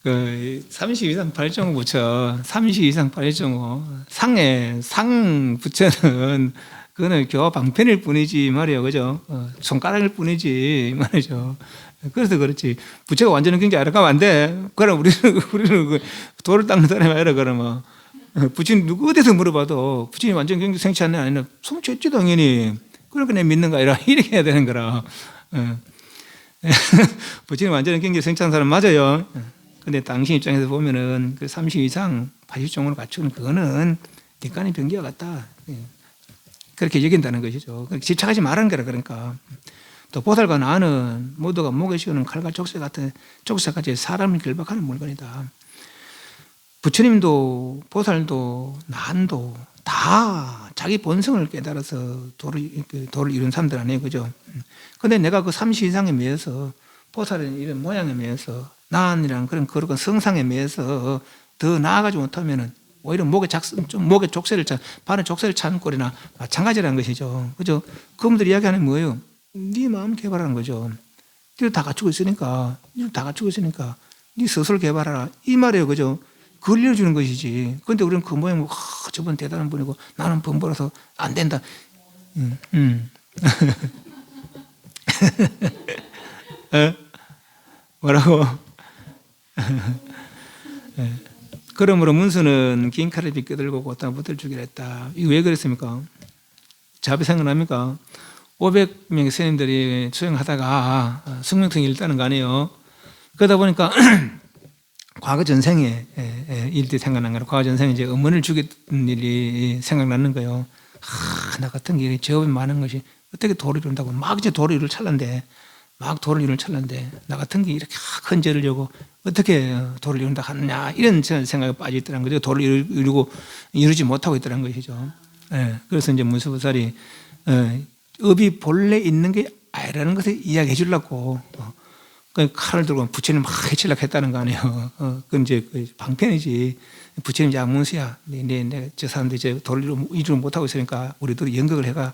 그 30 이상 8.5 부처, 30 이상 8.5 상 부처는 그거는 교화 방편일 뿐이지 말이에요, 그죠? 손가락일 뿐이지 말이죠. 그래서 그렇지. 부처가 완전한 경지 알아가면 안 돼. 그럼 우리는 그 돌을 닦는 사람이 아니라 그러면 부처님 누구 어디서 물어봐도 부처님 완전 경지 생치 않는 아니라 성취했지 당연히. 그러니까 내 믿는 거 아니라 이렇게 해야 되는 거라. 부처님 완전한 경지 생치한 사람 맞아요. 근데 당신 입장에서 보면은 그 30 이상 80종으로 갖추는 그거는 뒷간의 병기와 같다. 그렇게 여긴다는 것이죠. 집착하지 말라는 거라 그러니까. 또 보살과 나는 모두가 목에 씌우는 칼과 족쇄같이 사람을 결박하는 물건이다. 부처님도 보살도 난도 다 자기 본성을 깨달아서 도를 이룬 사람들 아니에요, 그죠? 근데 내가 그 30 이상에 매여서 보살의 이런 모양에 매여서 난이라는 그런 거룩한 성상에 매여서 더 나아가지 못하면은 오히려 목에 족쇄를 발에 족쇄를 차는 꼴이나 마찬가지라는 것이죠, 그죠? 그분들 이야기하는 뭐예요? 네 마음 개발하는 거죠. 네가 다 갖추고 있으니까, 네 스스로 개발하라 이 말이에요, 그죠? 그걸 이뤄주는 것이지. 그런데 우리는 그 모양 저분 대단한 분이고 나는 범보라서 안 된다. 뭐라고? 그러므로 문수는 긴 칼을 비껴들고 곧다 붙을 주기로 했다. 이거 왜 그랬습니까? 자비 생각납니까? 500명의 스님들이 수행하다가 숙명통이 일다는 거 아니에요. 그러다 보니까 과거 전생에 일들이 생각난 거라. 과거 전생에 이제 어머니를 죽였던 일이 생각나는 거예요. 나 같은 게 제업이 많은 것이 어떻게 도를 이룬다고 막 이제 도를 이룰 찰나인데 나 같은 게 이렇게 큰 죄를 지고 어떻게 도를 이룬다 하느냐 이런 생각에 빠져 있더라는 거죠. 도를 이루지 못하고 있더라는 것이죠. 그래서 이제 문수보살이 업이 본래 있는 게 아니라는 것을 이야기해 주려고 칼을 들고 부처님 막 해치려고 했다는 거 아니에요. 그건 이제 방편이지. 부처님 양문수야. 저 사람들이 이제 도를 이루지 못하고 있으니까 우리도 연극을 해가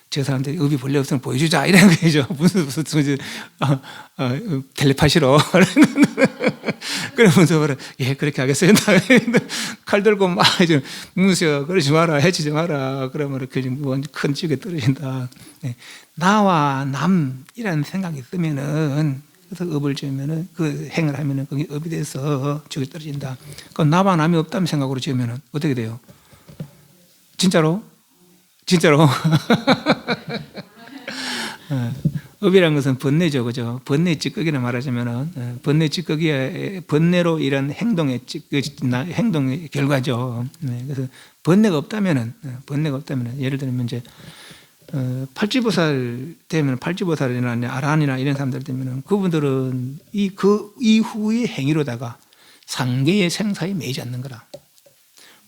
저 사람들이 업이 본래 없으면 보여주자 이런 거죠. 무슨 텔레파시로. 그러면서 예 그렇게 하겠습니다. 칼 들고 막 이제 문수야 그러지 마라 해치지 마라. 그러면 큰 지옥에 떨어진다. 나와 남이라는 생각이 있으면은 그래서 업을 지으면은 그 행을 하면은 거기 업이 돼서 지옥에 떨어진다. 그 나와 남이 없다는 생각으로 지으면은 어떻게 돼요? 진짜로? 업이라는 것은 번뇌죠, 그죠? 번뇌 찌꺼기나 말하자면은 번뇌 찌꺼기에 번뇌로 이런 행동의 결과죠. 그래서 번뇌가 없다면은 예를 들면 이제 팔찌보살 되면 팔찌보살이나 아라한이나 이런 사람들 되면은 그분들은 그 이후의 행위로다가 상계의 생사에 매이지 않는 거라.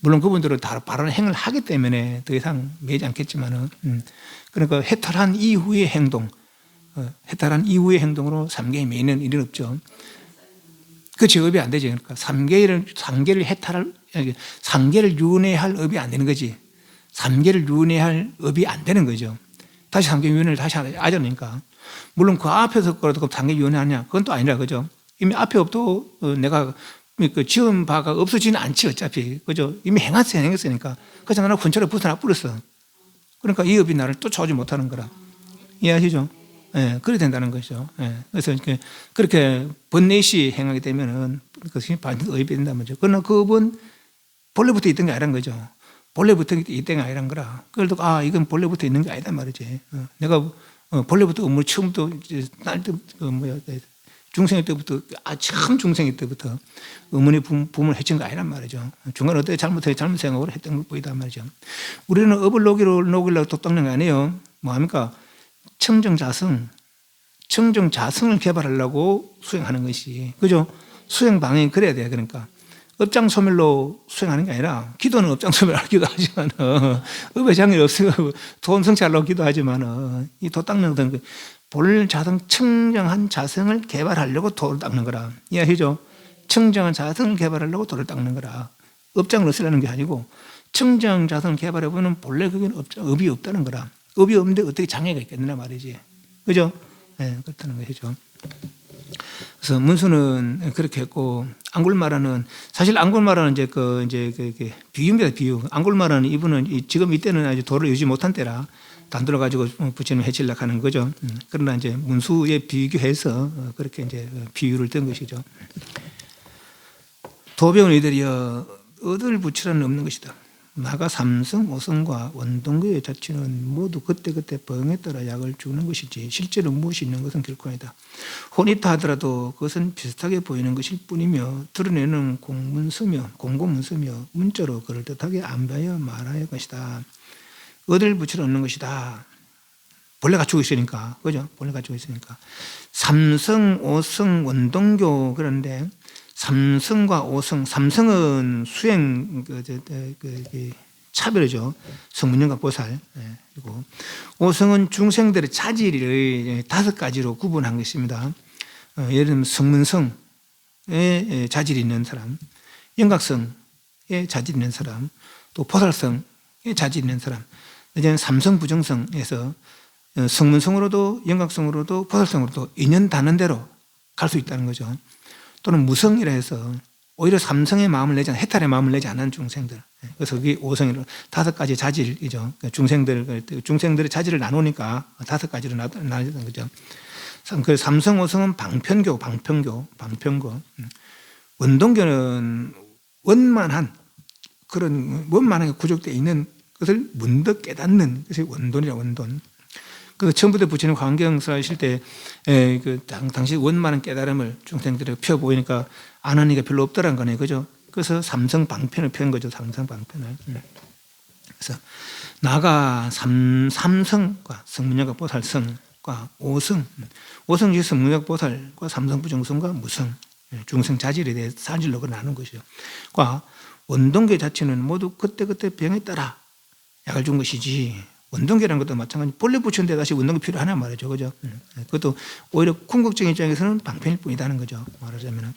물론 그분들은 다 바른 행을 하기 때문에 더 이상 매지 않겠지만은, 그러니까 해탈한 이후의 행동, 해탈한 이후의 행동으로 삼계에 매이는 일은 없죠. 그 제업이 안 되죠. 그러니까 삼계를 해탈할, 삼계를 윤회할 업이 안 되는 거지. 삼계를 윤회할 업이 안 되는 거죠. 다시 삼계 윤회를 다시 하자 니까. 물론 그 앞에서 거라도 삼계 윤회하냐? 그건 또 아니라, 그죠? 이미 앞에 업도 내가 그 지은 바가 없어지는 않지, 어차피. 그죠? 이미 행했으니까. 그래서 나는 권처를 벗어나 버렸어. 그러니까 이 업이 나를 쫓아오지 못하는 거라. 이해하시죠? 예, 그래야 된다는 것이죠. 예, 그래서 그렇게 번뇌시 행하게 되면은 그것이 반드시 업이 된다는 거죠. 그러나 그 업은 본래부터 있던 게 아니란 거죠. 본래부터 있던 게 아니란 거라. 그래도 이건 본래부터 있는 게 아니단 말이지. 내가 본래부터 업무 처음부터 중생일 때부터 참 중생일 때부터 어머니 부모를 해친 거 아니란 말이죠. 중간에 어떻게 잘못 생각으로 했던 걸 보이단 말이죠. 우리는 업을 녹이려고 또 닦는 거 아니에요. 뭐합니까? 청정자성을 개발하려고 수행하는 것이, 그죠? 수행 방향이 그래야 돼요. 그러니까 업장소멸로 수행하는 게 아니라, 기도는 업장소멸하려 기도하지만 업에 장애가 없으면 돈 성취하려고 기도하지만 이 도 닦는 것은 본자성 청정한 자성을 개발하려고 도를 닦는 거라. 이해하시죠? 청정한 자성을 개발하려고 도를 닦는 거라. 업장을 쓰려는 게 아니고, 청정한 자성을 개발해보면 본래 그게 업이 없다는 거라. 업이 없는데 어떻게 장애가 있겠느냐 말이지. 그죠? 네, 그렇다는 것이죠. 그래서 문수는 그렇게 했고, 앙굴마라는, 사실 앙굴마라는 비유입니다, 비유. 앙굴마라는 이분은 지금 이때는 아주 도를 유지 못한 때라 단들어 가지고 부처님을 해치려고 하는 거죠. 그러나 이제 문수에 비교해서 그렇게 이제 비유를 든 것이죠. 도배운 이들이여 얻을 부처는 없는 것이다. 나가 삼성, 오성과 원동교의 자체는 모두 그때그때 병에 따라 약을 주는 것이지 실제로 무엇이 있는 것은 결코 아니다. 혼이타 하더라도 그것은 비슷하게 보이는 것일 뿐이며 드러내는 공고문서며 문자로 그럴듯하게 안배하여 말할 것이다. 얻을 부처는 없는 것이다. 본래 갖추고 있으니까, 그죠? 본래 갖추고 있으니까. 삼성, 오성, 원동교. 그런데 삼성과 오성, 삼성은 수행 차별이죠. 성문영각 보살. 그리고 오성은 중생들의 자질을 5가지로 구분한 것입니다. 예를 들면 성문성에 자질이 있는 사람, 영각성에 자질이 있는 사람, 또 보살성에 자질이 있는 사람. 이제는 삼성부정성에서 성문성으로도 영각성으로도 보살성으로도 인연 닿는 대로 갈 수 있다는 거죠. 또는 무성이라 해서 오히려 삼성의 마음을 내지 않은, 해탈의 마음을 내지 않은 중생들. 그래서 그게 5성이라 5가지 자질이죠. 중생들의 자질을 나누니까 5가지로 나뉘는 거죠. 그 삼성, 5성은 방편교. 원동교는 원만한 구족되어 있는 것을 문득 깨닫는 것이 원돈이라, 원돈. 그래서 처음부터 부처님 광경사 하실 때 당시 원만한 깨달음을 중생들에게 펴 보이니까 안 하니까 별로 없더란 거네요. 그죠? 그래서 삼성방편을 펴는 거죠. 삼성방편을. 그래서 나가 삼성과 성문영각 보살성과 오성 중에 성문영각 보살과 삼성부정성과 무성, 중생 자질에 대해 사질로 나눈 것이죠. 과 원동계 자체는 모두 그때그때 병에 따라 약을 준 것이지, 원동계라는 것도 마찬가지. 본래 부처인데 다시 원동계 필요하냐 말이죠. 그죠? 그것도 오히려 궁극적인 입장에서는 방편일 뿐이다는 거죠. 말하자면.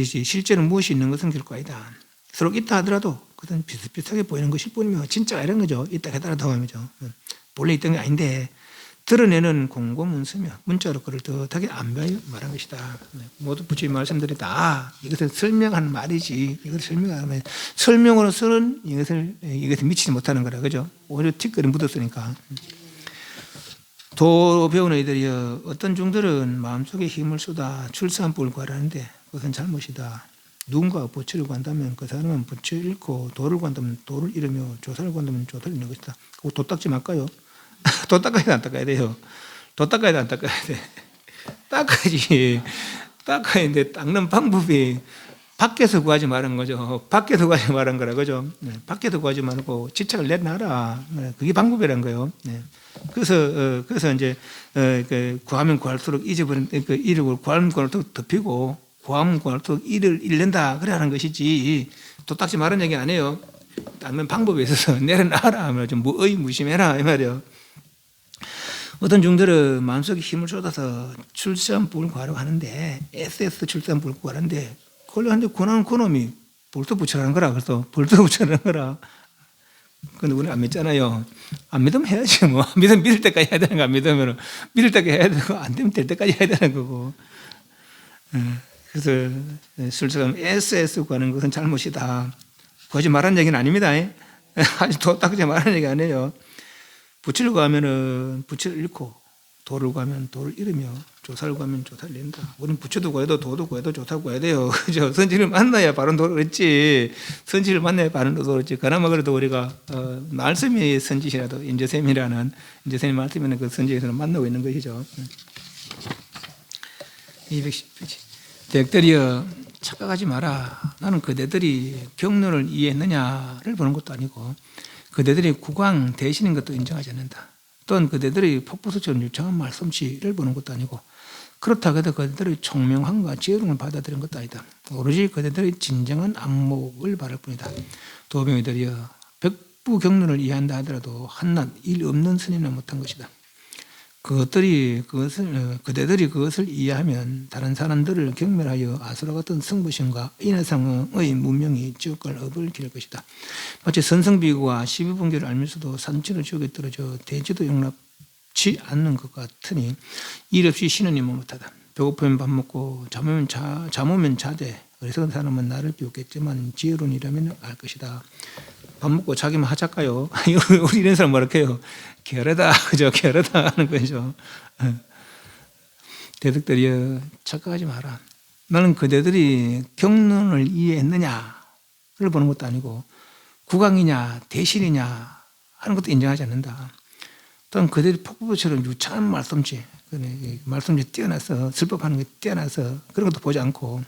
실제로 무엇이 있는 것은 결코 아니다. 서로 있다 하더라도 그것은 비슷비슷하게 보이는 것일 뿐이며 진짜가 이런 거죠. 있다 하더라도 하면죠. 본래 있던 게 아닌데 드러내는 공고문서며 문자로 그를 떳하게 안배하여 말한 것이다. 모두 부처님 말씀들이 다 이것을 설명하는 말이지, 이것을 설명하면 설명으로서는 이것을 미치지 못하는 거라. 그죠? 오히려 틱거리 묻었으니까. 도 배우는 이들이 어떤 종들은 마음속에 힘을 쏟아 출산법을 구하라는데 그것은 잘못이다. 누군가 부처를 구한다면 그 사람은 부처를 잃고 도를 구한다면 도를 잃으며 조사를 구한다면 조사를 잃는 것이다. 그거 도 닦지 말까요? 도 닦아야 돼, 안 닦아야 돼요? 도 닦아야 돼, 안 닦아야 돼? 닦아야지. 닦아야 되는데 닦는 방법이 밖에서 구하지 말은 거죠. 밖에서 구하지 말은 거라, 그죠? 밖에서 구하지 말고 지책을 내놔라. 그게 방법이란 거예요. 그래서 이제 구하면 구할수록 잊어버린, 잃고 구하면 구할수록 덮이고 구하면 구할수록 일을 잃는다 그래 하는 것이지 도딱지 말은 얘기 안 해요. 다른 방법에 있어서 내려놔라 하면 좀 무의무심해라 이 말이에요. 어떤 중들은 마음속에 힘을 쏟아서 출산법을 구하려고 하는데 SS 출산법을 구하는데 그걸 하는데 구하는 그놈이 볼도 붙여라는 거라. 그래서 볼도 붙여라는 거라. 근데 우리는 안 믿잖아요. 안 믿으면 해야지 뭐. 믿으면 믿을 때까지 해야 되는 거. 안 믿으면 믿을 때까지 해야 되고 안 되면 될 때까지 해야 되는 거고. 그래서 술처럼 SS 구하는 것은 잘못이다. 구하지 말라는 얘기는 아닙니다. 아주 도딱지 말하는 얘기 아니에요. 부치를 구하면은 부치를 잃고 도를 구하면 도를 잃으며 조사를 구하면 조사를 잃는다. 우리는 부처도 구해도 도도 구해도 조사도 구해야 돼요. 그죠? 선지를 만나야 바른 도를 얻지. 선지를 만나야 바른 도를 얻지. 그나마 그래도 우리가 말씀이 선지시라도 인재샘이라는 인재샘이 말씀이라는 그 선지에서는 만나고 있는 것이죠. 210페이지. 대학들이여 착각하지 마라. 나는 그대들이 경륜을 이해했느냐를 보는 것도 아니고 그대들이 국왕 대신인 것도 인정하지 않는다. 또한 그대들이 폭포수처럼 유창한 말솜씨를 보는 것도 아니고 그렇다고 해도 그대들의 총명함과 지혜로움을 받아들이는 것도 아니다. 오로지 그대들의 진정한 안목을 바랄 뿐이다. 도병이들이여 백부경륜을 이해한다 하더라도 한낱 일 없는 스님은 못한 것이다. 그대들이 그것을 이해하면 다른 사람들을 경멸하여 아수라 같은 승부심과 인해상의 문명이 지옥갈 업을 기를 것이다. 마치 선성비구와 시비분교를 알면서도 산치로 지옥에 떨어져 대지도 용납치 않는 것 같으니 일 없이 쉬는 일은 못하다. 배고프면 밥 먹고 잠오면 자되 어리석은 사람은 나를 비웃겠지만 지혜로운 이라면 알 것이다. 밥 먹고 자기만 하자까요? 우리 이런 사람 뭐라 해요? 게으르다, 그죠? 게으르다 하는 거죠. 대득들이여 착각하지 마라. 나는 그대들이 경륜을 이해했느냐를 보는 것도 아니고 국왕이냐 대신이냐 하는 것도 인정하지 않는다. 또한 그들이 폭부처럼 유창한 말솜씨 뛰어나서 슬법하는 게 뛰어나서 그런 것도 보지 않고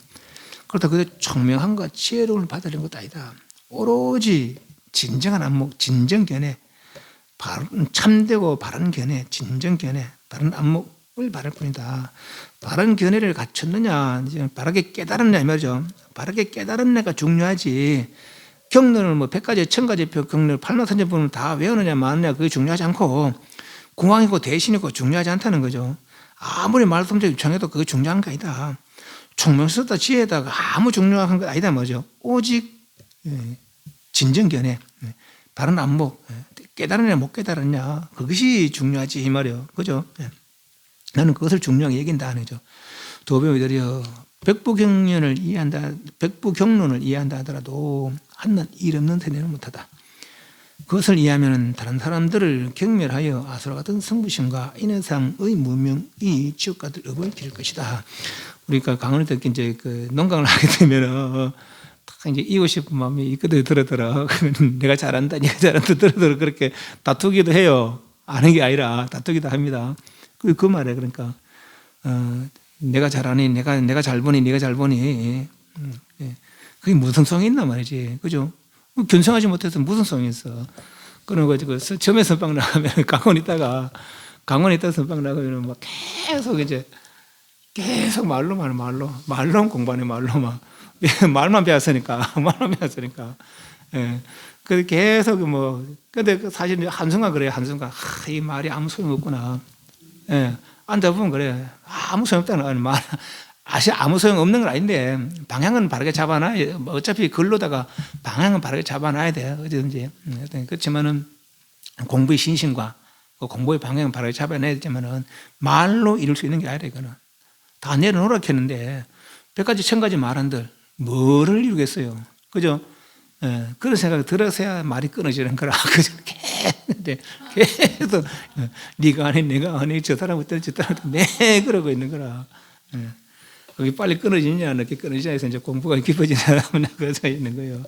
그렇다고 그들 총명함과 지혜로움을 받으려는 것도 아니다. 오로지 진정한 안목, 진정견해, 참되고 바른 견해, 진정견해, 바른 안목을 바랄 뿐이다. 바른 견해를 갖췄느냐, 바르게 깨달았느냐 이 말이죠. 바르게 깨달았느냐가 중요하지. 경륜을 뭐 100가지, 1000가지 경륜을 8만선제분을 다 외우느냐 마느냐 그게 중요하지 않고 궁왕이고 대신이고 중요하지 않다는 거죠. 아무리 말씀대로 유창해도 그게 중요한 거 아니다. 총명스럽다 지혜다가 아무 중요한 거 아니다 뭐죠. 오직 진정견해, 바른 안목, 깨달았냐 못 깨달았냐 그것이 중요하지 이 말이요. 그죠? 나는 그것을 중요하게 여긴다 하는 거죠. 도배우들이여 백부경륜을 이해한다 하더라도 한낱 일 없는 세뇌는 못하다. 그것을 이해하면 다른 사람들을 경멸하여 아수라 같은 성부심과 인해상의 무명이 지옥가들 업을 기를 것이다. 우리가 강원을 듣기 이제 그 농강을 하게 되면은 이제 이고 싶은 마음이 있거든 들어들어. 그러면 내가 잘한다, 네가 잘한다 들어들어 그렇게 다투기도 해요. 아는 게 아니라 다투기도 합니다. 그 말이에요. 그러니까 내가 잘하니, 내가 잘 보니, 네가 잘 보니, 그게 무슨 성이 있나 말이지, 그죠? 견성하지 못해서 무슨 성이 있어? 그런 거지. 그 처음에 선방 나가면 강원 있다가 선방 나가면 막 계속 말로만 공부하네, 말로만. 말만 배웠으니까. 예. 그 계속 근데 사실 한순간 그래요, 한순간. 이 말이 아무 소용없구나. 예. 앉아보면 그래. 아무 소용없다는 말. 사실 아무 소용없는 건 아닌데, 방향은 바르게 잡아놔야, 어차피 글로다가 방향은 바르게 잡아놔야 돼. 어디든지. 그렇지만은 공부의 신심과 그 공부의 방향은 바르게 잡아놔야 되지만은 말로 이룰 수 있는 게 아니라 이거는. 다 내려놓으라 했는데, 100가지, 1000가지 말한들, 뭐를 이루겠어요? 그죠? 예, 그런 생각이 들어서야 말이 끊어지는 거라. 그죠? 계속, 네가 아니, 내가 아니, 저 사람 어때, 저 사람 어때, 네, 그러고 있는 거라. 예. 그게 빨리 끊어지냐, 늦게 끊어지냐 해서 이제 공부가 깊어지는 사람은 그러서 있는 거예요.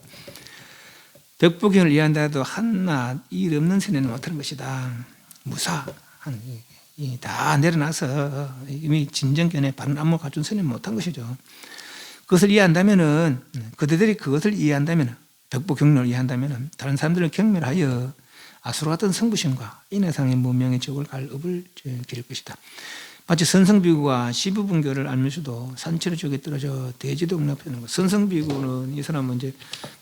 벽부경을 이해한다 해도 한낱 일 없는 세뇌는 못하는 것이다. 다 내려놔서 이미 진정견에 바른 안목을 갖춘 세뇌는 못한 것이죠. 그것을 이해한다면은, 그들이 그것을 이해한다면은, 벽부경륜을 이해한다면은, 다른 사람들을 경멸하여 아수라 같은 성부심과 인해상의 무명의 지옥을 갈 업을 기를 것이다. 마치 선성비구가 시부분교를 알면서도 산채로 쪽에 떨어져 대지도 용납하는 것. 선성비구는 이 사람은 이제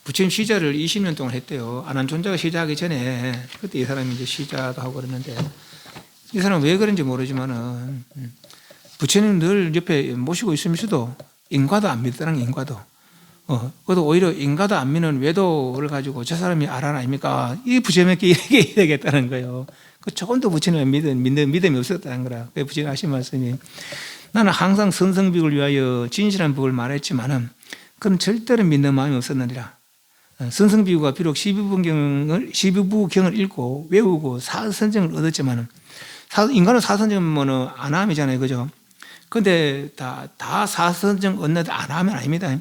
부처님 시자를 20년 동안 했대요. 아난존자가 시자하기 전에 그때 이 사람이 이제 시자도 하고 그러는데 이 사람은 왜 그런지 모르지만은 부처님 늘 옆에 모시고 있으면서도 인과도 안 믿더라는 인과도. 그래도 오히려 인과도 안 믿는 외도를 가지고 저 사람이 알아나 아닙니까? 이 부처님께 이렇게 해야겠다는 거예요. 그 조금도 부처님을 믿는 믿음이 없었다는 거라. 그 부처님 하신 말씀이 나는 항상 선성비를 위하여 진실한 법을 말했지만은 그건 절대로 믿는 마음이 없었느니라. 선성비구가 비록 시부부경을 읽고 외우고 사선정을 얻었지만은 인간은 사선정은 안함이잖아요, 그죠? 근데 다 사선정 얻는데 안하면 아닙니다.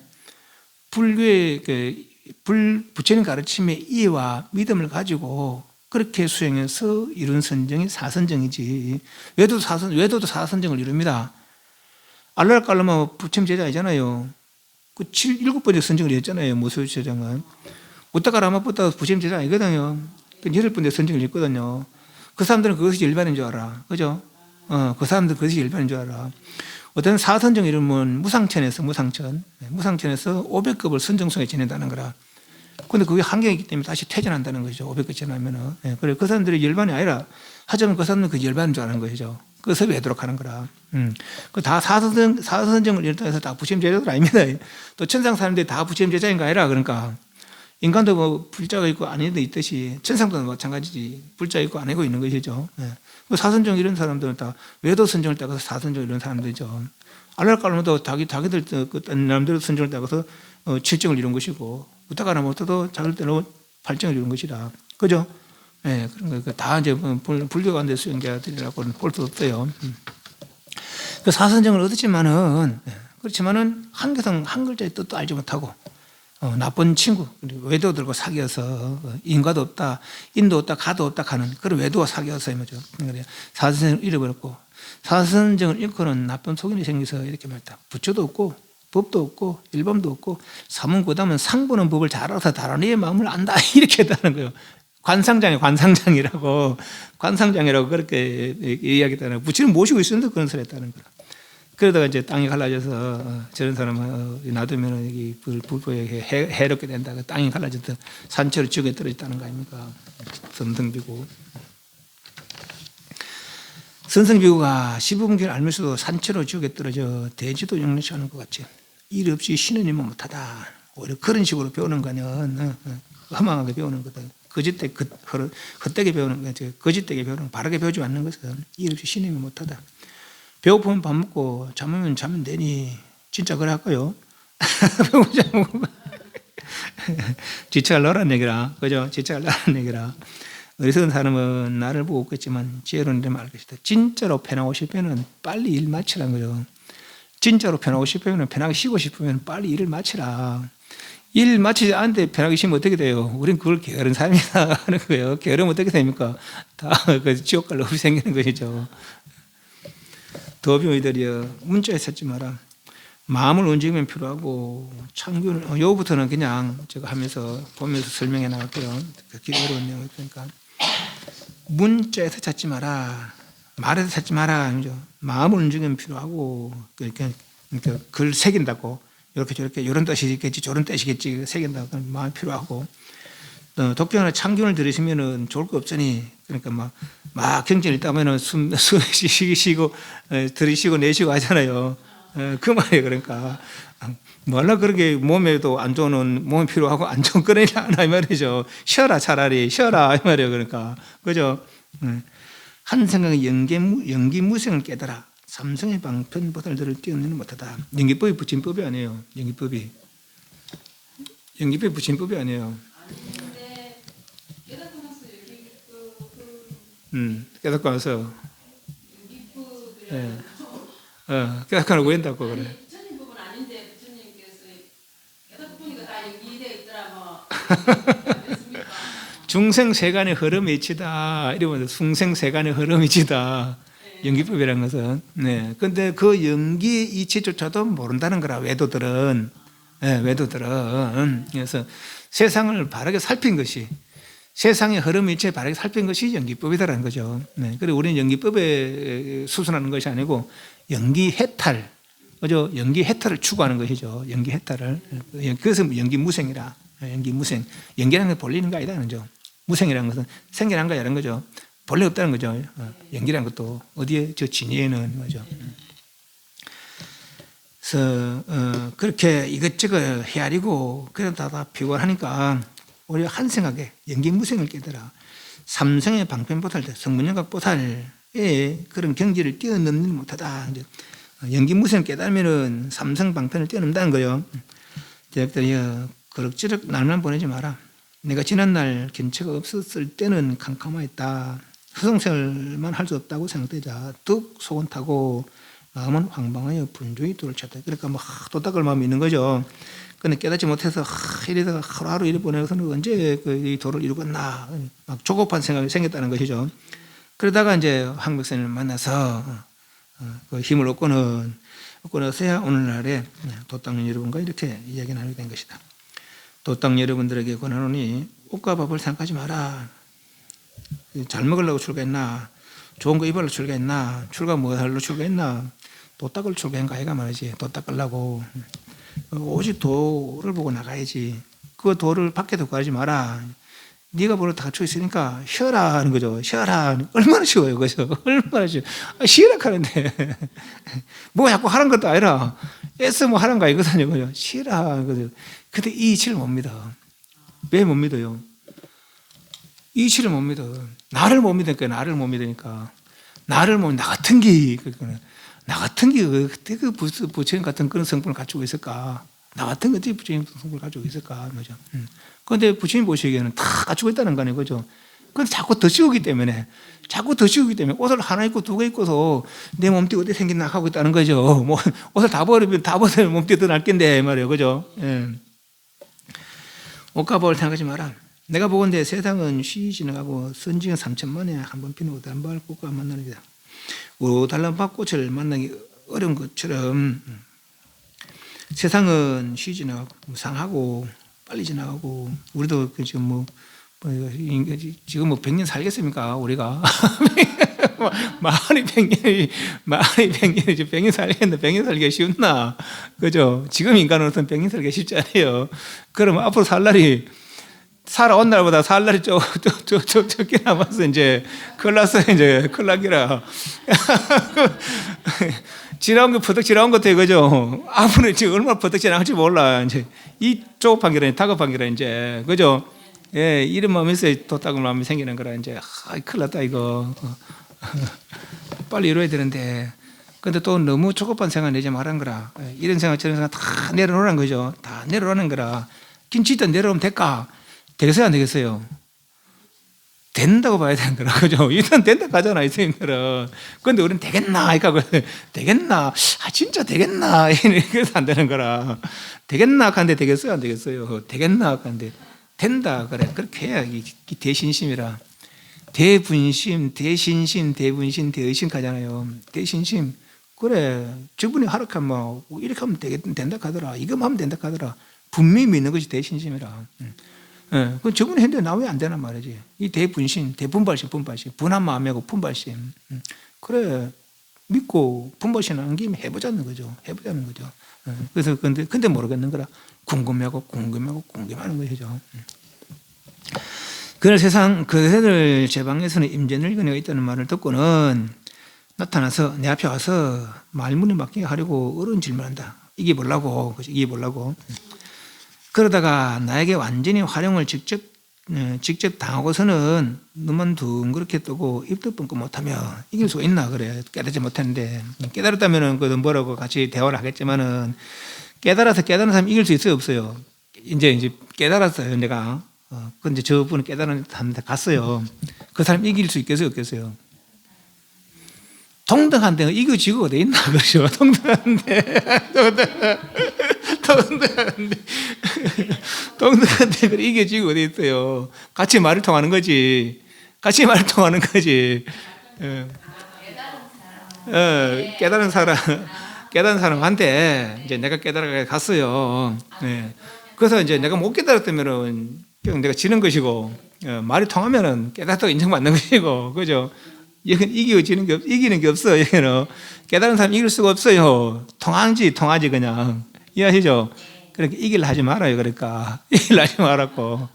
불교의 부처님 가르침의 이해와 믿음을 가지고 그렇게 수행해서 이룬 선정이 사선정이지. 외도도 사선정을 이룹니다. 알랄깔라마 부처님 제자이잖아요. 그 7번째 선정을 했잖아요. 모수 제자는. 우따가라마부터 부처님 제자 아니거든요. 그 8번째 선정을 했거든요. 그 사람들은 그것이 일반인 줄 알아. 그죠? 그 사람들은 그것이 일반인 줄 알아. 어떤 사선정 이름은 무상천에서 500급을 선정성에 지낸다는 거라. 근데 그게 한계가 있기 때문에 다시 퇴전한다는 거죠. 500급 지나면은. 그래, 그 사람들이 열반이 아니라 하자면 그 사람들은 그 열반인 줄 아는 거죠. 그래서 외도록 하는 거라. 그 다 사선정을 일단해서 다 부처님 제자들 아닙니다. 또 천상 사람들이 다 부처님 제자인가 아니라 그러니까. 인간도 뭐 불자가 있고 아닌 데 있듯이 천상도 마찬가지지. 불자 있고 안 하고 있는 것이죠. 사선정 이런 사람들은 다 외도 선정을 따라서 사선정 이런 사람들이죠. 알랄까르도 자기들 남들 선정을 따라서 7정을 이룬 것이고 우타가나 못해도 자기들로 8정을 이룬 것이다. 그죠? 그런 거 다 이제 불교 관대 수행자들이라고는 볼 수 없어요. 그 사선정을 얻었지만은 그렇지만은 한계성 한 글자의 뜻도 알지 못하고 나쁜 친구, 외도 들고 사귀어서 인과도 없다, 인도 없다, 가도 없다 하는 그런 외도와 사귀어서 이거죠. 사선정을 잃어버렸고 사선정을 잃고는 나쁜 속인이 생겨서 이렇게 말했다. 부처도 없고 법도 없고 일범도 없고 사문고담은 상보는 법을 잘 알아서 다른 이의 마음을 안다 이렇게 했다는 거예요. 관상장이라고 그렇게 이야기했다는 부처님 모시고 있었는데 그런 소리 했다는 거라. 그러다가 이제 땅이 갈라져서 저런 사람은 놔두면 여기 불보에 해롭게 된다. 땅이 갈라져서 산채로 지옥에 떨어졌다는 거 아닙니까? 선성비구. 선성비구가 시부분교를 알면서도 산채로 지옥에 떨어져 대지도 영리하는 것 같지. 일 없이 쉬는 일만 못하다. 오히려 그런 식으로 배우는 거는 허망하게 배우는 거다. 헛되게 배우는 거지. 거짓되게 배우는 거. 바르게 배우지 않는 것은 일 없이 쉬는 일만 못하다. 배고프면 밥 먹고 잠으면 자면 되니 진짜 그래 할까요? 지체가 너란 얘기라. 그죠? 지체가 너란 얘기라. 어리석은 사람은 나를 보고 웃겠지만 지혜로운 이름 알 것이다. 진짜로 편하고 싶으면 빨리 일 마치라는 거죠. 진짜로 편하고 싶으면 편하게 쉬고 싶으면 빨리 일을 마치라. 일 마치지 않는데 편하게 쉬면 어떻게 돼요? 우린 그걸 게으른 삶이다 하는 거예요. 게으르면 어떻게 됩니까? 다 지옥 갈 놈이 생기는 것이죠. 더비오이들이여 문자에 찾지 마라. 마음을 움직이면 필요하고 창균을 요부터는 그냥 제가 하면서 보면서 설명해 나갈게요. 그게 어려운 내용 그러니까 문자에서 찾지 마라. 말에서 찾지 마라. 마음을 움직이면 필요하고 그러니까 글 새긴다고 이렇게 저렇게 이런 뜻이겠지 저런 뜻이겠지 새긴다고 마음이 필요하고 독경이나 창균을 들으시면은 좋을 거 없으니 그러니까 막 경전을 읽다면은 숨 쉬고 들이쉬고 내쉬고 하잖아요. 그 말이에요. 그러니까 몰라 그렇게 몸에도 안 좋은 몸이 필요하고 안 좋은 거는 하나 이 말이죠. 쉬어라 차라리 쉬어라 이 말이에요. 그러니까 그죠? 한 생각의 연기무생을 깨달아 삼성의 방편 보살들을 뛰어내는 못하다. 연기법이 부침법이 아니에요. 연기법이 부침법이 아니에요. 깨닫고 와서 깨닫고 하고 한다고 그래. 부처님 부분 아닌데 부처님께서 깨닫고 보니까 다 연기되어 있더라 뭐. 중생세간의 흐름이 이치다. 이러면서 중생세간의 흐름이 이치다. 연기법이라는 것은. 네. 근데 그 연기의 이치조차도 모른다는 거라, 외도들은. 네, 외도들은. 그래서 세상을 바르게 살핀 것이, 세상의 흐름 일체 바르게 살핀 것이 연기법이다라는 거죠. 네. 그리고 우리는 연기법에 수순하는 것이 아니고 연기 해탈, 그죠? 연기 해탈을 추구하는 것이죠. 연기 해탈을. 그것은 연기 무생이라. 연기 무생. 연기라는 건 본래 있는 거 아니다는 거죠. 무생이라는 것은 생겨난 거 이런 거죠. 본래 없다는 거죠. 연기라는 것도 어디에 저 진위에는 거죠. 그래서 그렇게 이것저것 헤아리고 그러다 다 피곤하니까 우리가 한 생각에 연기무생을 깨달아 삼성의 방편보살 성문영각보살의 그런 경지를 뛰어넘는 못하다. 이제 연기무생을 깨달으면은 삼성 방편을 뛰어넘는다는 거예요. 제작들이 그럭저럭 날만 보내지 마라. 내가 지난날 견체가 없었을 때는 캄캄하였다. 허송세월만 할 수 없다고 생각되자 뚝 속은 타고 마음은 황방하여 분주히 도를 찾다. 그러니까 막 도닦을 마음이 있는 거죠. 근데 깨닫지 못해서 이러다가 하루하루 이래 보내서는 언제 이 도를 이루겠나 막 조급한 생각이 생겼다는 것이죠. 그러다가 이제 황백선을 만나서 그 힘을 얻고 나서야 오늘날에 도닦는 여러분과 이렇게 이야기 나누게 된 것이다. 도닦 여러분들에게 권하노니 옷과 밥을 생각하지 마라. 잘 먹으려고 출가했나? 좋은 거 입으려고 출가했나? 출가 뭐 하려고 출가했나? 도닦을 출가한 거 아이가 말이지. 도 닦으려고. 오직 도를 보고 나가야지. 그 도를 밖에 두고 가지 마라. 네가 뭐를 다 갖추고 있으니까 쉬어라 하는 거죠. 쉬어라. 얼마나 쉬워요. 그죠? 얼마나 쉬워. 쉬라 하는데. 뭐 자꾸 하는 것도 아니라 애써 뭐 하는 거 아니거든요. 그죠? 쉬라 하는 거죠. 근데 이 이치를 못 믿어. 왜 못 믿어요? 이 이치를 못 믿어. 나를 못 믿으니까, 나를 못 믿으니까. 나를 못, 나 같은 게, 나 같은 게 어떻게 그 부처님 같은 그런 성품을 갖추고 있을까? 나 같은 게 어떻게 부처님 성품을 가지고 있을까? 그죠? 그런데 부처님 보시기에는 다 갖추고 있다는 거 아니에요. 그죠? 그런데 자꾸 더 씌우기 때문에, 옷을 하나 입고 두 개 입고서 내 몸띠 어떻게 생겼나 하고 있다는 거죠. 뭐, 옷을 다 버리면 다 벗으면 몸띠 더 낫겠네, 말이에요. 그죠? 예. 옷과 밥을 생각하지 마라. 내가 보건대 세상은 쉬이 지나가고 선징은 3천만에 한 번 피는 우달발 꽃과 만나는 거다. 우달란밭 꽃을 만나기 어려운 것처럼 세상은 쉬이 지나가고 무상하고 빨리 지나가고 우리도 지금 뭐 지금 뭐 100년 살겠습니까 우리가? 많이 100년 살겠는데 100년 살기가 쉬웠나? 그죠? 지금 인간으로서는 100년 살기가 쉽지 않아요. 그러면 앞으로 살 날이 살아온 날보다 살 날이 적게 남아서 이제 큰일 났어요. 이제 큰일 나기라. 지나온 거 퍼뜩 지나온 것 같아요. 그죠? 앞으로 지금 얼마나 퍼뜩 지나갈지 몰라. 이제 이 조급한 게라 다급한 게라 이제. 그죠? 예, 이런 마음이 있어야 도닦은 마음이 생기는 거라 이제 큰일 났다 이거. 빨리 이루어야 되는데. 근데 또 너무 조급한 생각 내지 말란 거라. 이런 생각 저런 생각 다 내려놓으란 거죠. 다 내려놓는 거라. 김치도 내려오면 될까? 되겠어요, 안 되겠어요? 된다고 봐야 되는 거라, 그죠? 일단 된다 가잖아, 이 선생님들은. 그런데 우리는 되겠나? 그러니까, 되겠나? 아, 진짜 되겠나? 이래서 안 되는 거라. 되겠나? 하는데 되겠어요, 안 되겠어요? 되겠나? 하는데 된다. 그래. 그렇게 해야 이 대신심이라. 대분심, 대신심, 대분심, 대의심 가잖아요. 대신심. 그래. 저분이 하락하면 뭐, 이렇게 하면 된다 하더라. 이거만 하면 된다 하더라. 분명히 믿는 것이 대신심이라. 예, 그 저분이 했는데 나 왜 안 되나 말이지. 이 대분심, 대분발심, 분발심, 분한 마음하고 분발심. 그래 믿고 분발심 하는 김에 해보자는 거죠. 해보자는 거죠. 그래서 근데 모르겠는 거라. 궁금해하고 궁금해하는 것이죠. 그날 세상 그새들 제 방에서는 임재늙은이가 있다는 말을 듣고는 나타나서 내 앞에 와서 말문이 막히게 하려고 어려운 질문한다. 이게 뭐라고? 이게 뭐라고? 그러다가 나에게 완전히 활용을 직접 당하고서는 눈만 둥그렇게 뜨고 입도 뻥끗 못하며 이길 수가 있나 그래. 깨닫지 못했는데 깨달았다면은 그 뭐라고 같이 대화를 하겠지만은 깨달아서 깨달은 사람 이길 수 있어요 없어요? 이제 깨달았어요 내가. 근데 저분은 깨달은 사람한테 갔어요. 그 사람 이길 수 있겠어요 없겠어요? 동등한데 이겨지고 어디 있나 그렇죠? 동등한데 그래 이겨지고 어디 있어요? 같이 말을 통하는 거지. 깨달은 사람한테 이제 내가 깨달아 갔어요. 네. 그래서 이제 내가 못 깨달았다면은 그냥 내가 지는 것이고, 말이 통하면은 깨닫다고 인정받는 것이고, 그죠? 여기는 이기는 게 없어요. 여기는 깨달은 사람 이길 수가 없어요. 통하지 그냥. 이해하시죠? 그렇게 이길 하지 말아요. 그러니까 이길 하지 말았고.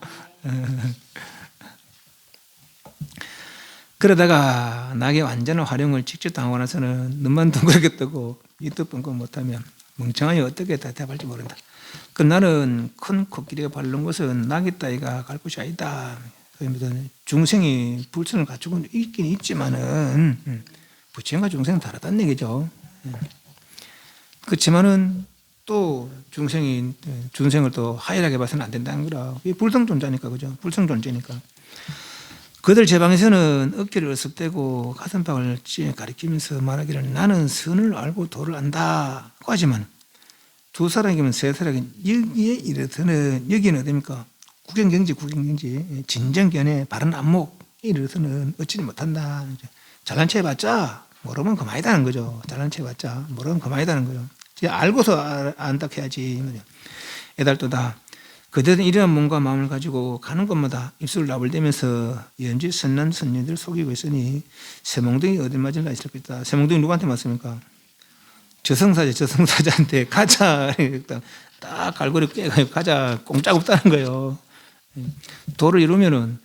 그러다가 나게 완전한 활용을 직접 당하고 나서는 눈만 둥그렇게 뜨고 이뜻 뻥긋 못하면 멍청하니 어떻게 대답할지 모른다. 그 나는 큰 코끼리가 밟는 곳은 나귀 따위가 갈 곳이 아니다. 중생이 불선을 갖추고 있긴 있지만은 부처님과 중생은 다르다는 얘기죠. 그렇지만은 또 중생을 또 하이하게 봐서는 안 된다는 거라. 이게 불성존자니까, 그죠? 불성존재니까. 그들 제 방에서는 어깨를 으쓱대고 가슴팍을 가리키면서 말하기를 나는 선을 알고 도를 안다고 하지만 두 사람이면 세 사람이 여기에 이르서는 여기는 어딥니까? 국경경지 진정견의 바른 안목에 이르서는 어찌 못한다. 잘난 체 해봤자 모르면 그만이다는 거죠. 잘난 체 해봤자 모르면 그만이다는 거죠. 알고서 안다 해야지. 애달도다. 그들은 이러한 몸과 마음을 가지고 가는 곳마다 입술을 나불대면서 연지 선난 선녀들 속이고 있으니 새몽둥이 어딜 맞을라 있을 것이다. 새몽둥이 누구한테 맞습니까? 저승사자한테 가자. 딱 갈고리 깨가 가자. 공짜가 없다는 거예요. 도를 이루면은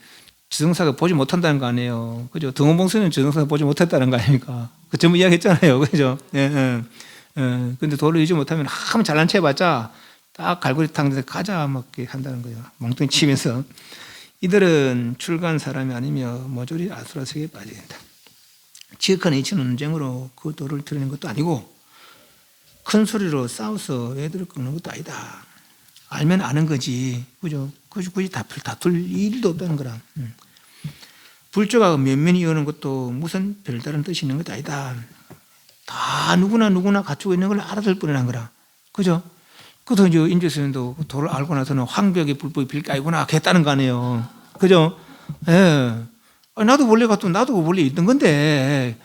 저승사가 보지 못한다는 거 아니에요. 그죠? 등원봉수는 저승사가 보지 못했다는 거 아닙니까? 그 전부 이야기했잖아요. 그죠? 근데 도를 이루지 못하면 아무 잘난 체 해봤자 딱 갈고리탕 데서 가자 막 이렇게 한다는 거예요. 멍뚱이 치면서. 이들은 출가한 사람이 아니며 모조리 아수라색에 빠지게 된다. 지극한 이치 논쟁으로 그 도를 드러낸 것도 아니고 큰 소리로 싸워서 애들을 꺾는 것도 아니다. 알면 아는 거지. 그죠? 굳이 다툴 일도 없다는 거라. 불조가 면면이 이어는 것도 무슨 별다른 뜻이 있는 것도 아니다. 다 누구나 갖추고 있는 걸 알아들 뿐이란 거라. 그죠? 그래서 이제 임재스님도 도를 알고 나서는 황벽의 불법이 빌까이구나 했다는 거 아니에요. 그죠? 예. 나도 원래 있던 건데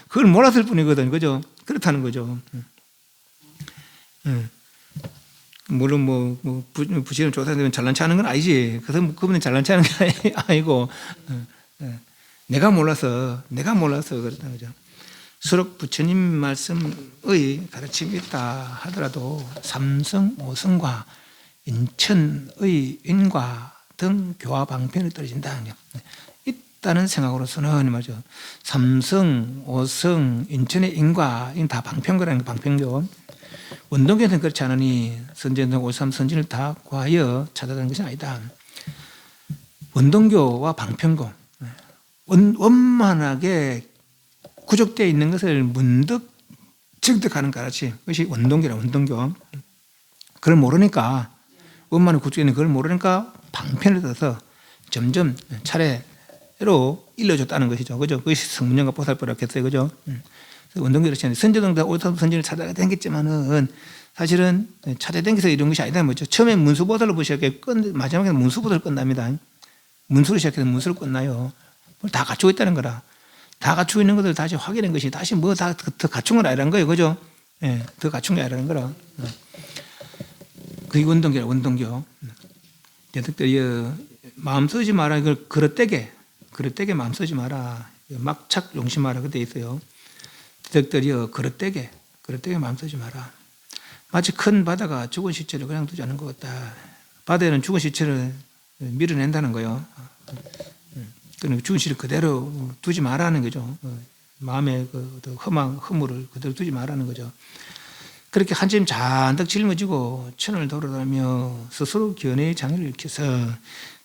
그걸 몰랐을 뿐이거든. 그죠? 그렇다는 거죠. 물론 부실은 조사되면 잘난 체 하는 건 아니지. 그래서 그분은 잘난 체 하는 게 아니고 내가 몰라서 그렇다는 거죠. 수록 부처님 말씀의 가르침이 있다 하더라도 삼성, 오성과 인천의 인과 등 교화 방편이 떨어진다. 있다는 생각으로서는 말이죠. 삼성, 오성, 인천의 인과 다 방편거라는 거, 방편교. 원동교는 그렇지 않으니 선제등 오삼 선진을 다 구하여 찾아가는 것이 아니다. 원동교와 방편교 원만하게 구족되어 있는 것을 문득 증득하는 가르침, 그것이 원동교라. 원동교. 그걸 모르니까, 원만한 구족되어 있는 그걸 모르니까 방편을 떠서 점점 차례로 일러줬다는 것이죠. 그죠? 그것이 성문연과 보살보라고 했어요. 그죠? 원동교를 치는데 선제동자 오삼 선진을 찾아가 댕겼지만은 사실은 차례 댕겨서 이런 것이 아니다. 뭐죠? 처음에 문수보살로 시작해 마지막에 문수보살로 끝납니다. 문수로 시작해서 문수로 끝나요. 다 갖추고 있다는 거라. 다 갖추고 있는 것을 다시 확인한 것이 다시 뭐 다 더 갖춘 건 아니라는 거예요. 그죠? 예, 더 갖춘 게 아니라는 거라. 그게 원동교라, 원동교. 대덕들이 마음 쓰지 마라. 이걸 그릇되게 마음 쓰지 마라. 막착 용심하라. 그때 있어요. 대덕들이 그릇되게 마음 쓰지 마라. 마치 큰 바다가 죽은 시체를 그냥 두지 않은 것 같다. 바다에는 죽은 시체를 밀어낸다는 거예요. 죽은 시를 그대로 두지 말라는 거죠. 마음의 그 허물을 그대로 두지 말라는 거죠. 그렇게 한쯤 잔뜩 짊어지고 천을 돌아다니며 스스로 견해의 장애를 일으켜서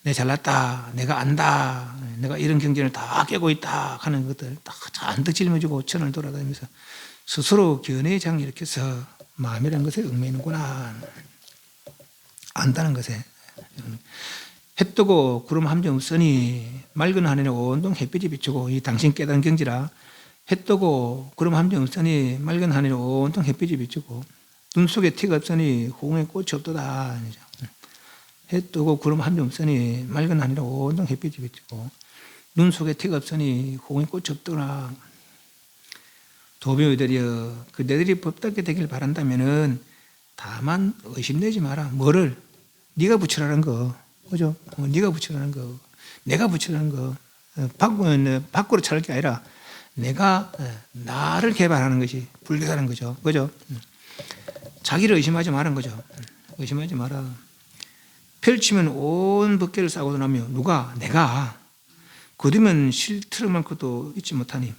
내 잘났다, 내가 안다, 내가 이런 경전을 다 깨고 있다 하는 것들 다 잔뜩 짊어지고 천을 돌아다니면서 스스로 견해의 장애를 일으켜서 마음이라는 것에 얽매이는구나. 안다는 것에. 해 뜨고 구름 한 점 없으니 맑은 하늘에 온통 햇빛이 비추고 이 당신 깨달은 경지라. 해 뜨고 구름 한 점 없으니 맑은 하늘에 온통 햇빛이 비추고 눈 속에 티가 없으니 호응에 꽃이 없도다. 해 뜨고 구름 한 점 없으니 맑은 하늘에 온통 햇빛이 비추고 눈 속에 티가 없으니 호응에 꽃이 없더라. 도묘이들이여 그대들이 법답게 되길 바란다면은 다만 의심내지 마라. 뭐를? 네가 부처라는 거, 그죠? 네가 부처라는 거, 내가 부처라는 거, 밖으로 차릴 게 아니라 내가 나를 개발하는 것이 불교라는 거죠, 그죠? 자기를 의심하지 말은 거죠. 의심하지 마라. 펼치면 온 법계를 싸고 나면 누가? 내가. 거두면 실트만큼도 잊지 못하니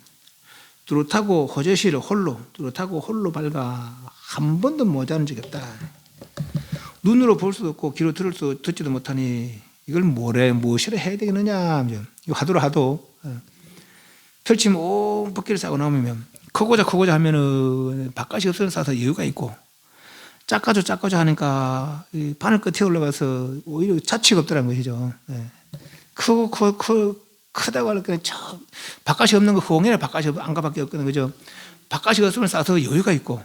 뚜렷하고 호저시를 홀로 뚜렷하고 홀로 밝아 한 번도 모자란 적이 없다. 눈으로 볼 수도 없고 귀로 듣지도 못하니 이걸 무엇이라 해야 되겠느냐. 이거 하도록 하도 펼치면 온 법계를 싸고 나오면 크고자 하면은 바깥이 없어서 여유가 있고 작가져 하니까 바늘 끝에 올라가서 오히려 자취가 없더라는 것이죠. 크다고 하니까 저 바깥이 없는 거 후홍이라 바깥이 안가밖에 없거든, 그죠? 바깥이 없으면 싸서 여유가 있고,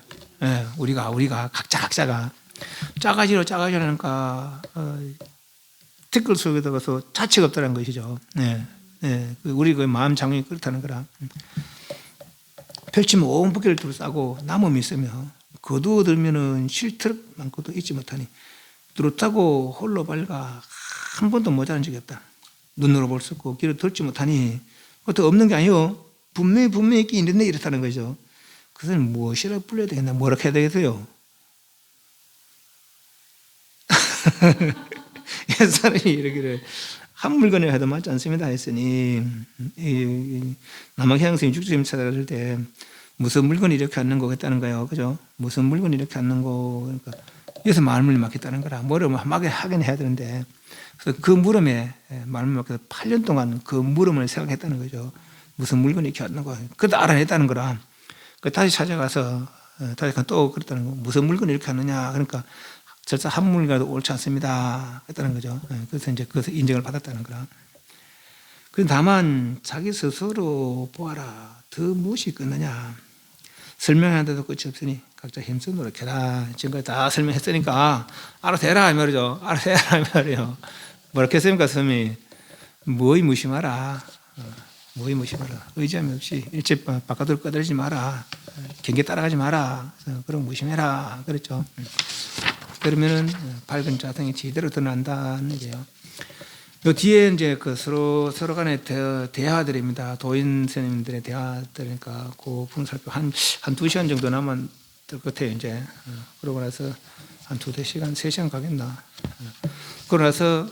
우리가 각자가 작아지려 하니까 댓글 속에 들어가서 자취가 없다는 것이죠. 우리 그 마음 장면이 그렇다는 거라. 펼치면 온 법계를 둘러싸고 남음이 있으며 거두어들면은 실트럭 많고도 잊지 못하니 뚜렷하고 홀로 밝아 한 번도 모자란 적이 없다. 눈으로 볼 수 없고 귀로 듣지 못하니 그것도 없는 게 아니요. 분명히 있긴 있는데 이렇다는 거죠. 그것은 무엇이라 불러야 되겠나? 뭐라 해야 되겠어요? 옛사람이 이러기를 한 물건을 해도 맞지 않습니다 했으니 남학향생이 죽주님 찾아갔을 때 무슨 물건이 이렇게 앉는 거겠다는 거예요. 그죠? 무슨 물건이 이렇게 앉는 거. 그러니까 여기서 말문을 막겠다는 거라. 뭐를 막 하긴 해야 되는데 그래서 그 물음에 말문을 막혀서 8년 동안 그 물음을 생각했다는 거죠. 무슨 물건이 이렇게 앉는 거. 그것도 알아냈다는 거라. 다시 찾아가서 다시 또 그랬다는 거. 무슨 물건이 이렇게 앉느냐. 그러니까 절차 한 물건도 옳지 않습니다. 했다는 거죠. 그래서 이제 그것을 인정을 받았다는 거라. 다만 자기 스스로 보아라. 더 무엇이 있겠느냐. 설명하는데도 끝이 없으니 각자 힘써 노력해라. 지금까지 다 설명했으니까 알아서 해라 이 말이죠. 알아서 해라 이 말이에요. 뭐라고 했습니까 스님이? 뭐의 무심하라. 뭐의 무심하라. 의지함이 없이 일체 바깥으로 꺼들지 마라. 경계 따라가지 마라. 그럼 무심해라. 그랬죠. 그러면은 밝은 자성이 제대로 드러난다는 거예요. 요 뒤에 이제 그 서로 간의 대화들입니다. 도인 스님들의 대화들이니까 그 부분 살펴 한 2시간 정도 남은 것 같아요, 이제. 그러고 나서 한 2-3시간, 3시간 가겠나. 그러고 나서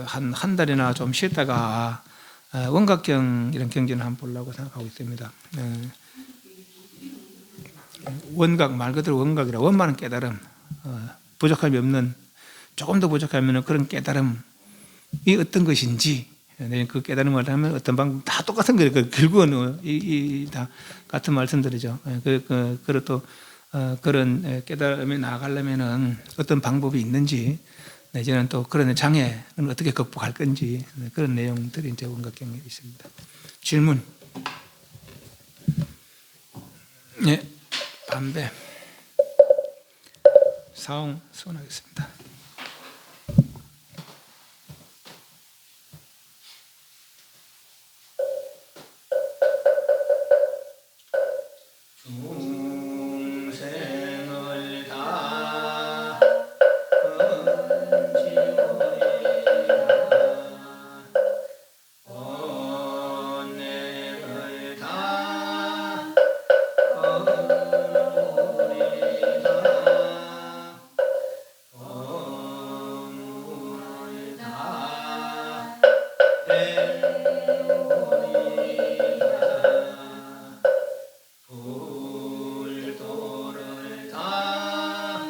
한 달이나 좀 쉬었다가 원각경 이런 경전을 한번 보려고 생각하고 있습니다. 원각, 말 그대로 원각이라 원만한 깨달음, 부족함이 없는, 조금 더 부족하면 그런 깨달음 이 어떤 것인지 그 깨달음을 하면 어떤 방법 다 똑같은 거예요. 결국은 다 같은 말씀들이죠. 그리고 또 그런 깨달음에 나아가려면은 어떤 방법이 있는지 내지는 또 그런 장애는 어떻게 극복할 건지 그런 내용들이 이제 원각경에 있습니다. 질문. 네, 반배 사옹 수원하겠습니다. 중생을 다 건지고리라 언행을 다 거두리라 법문을 다 배우리라 불도를 다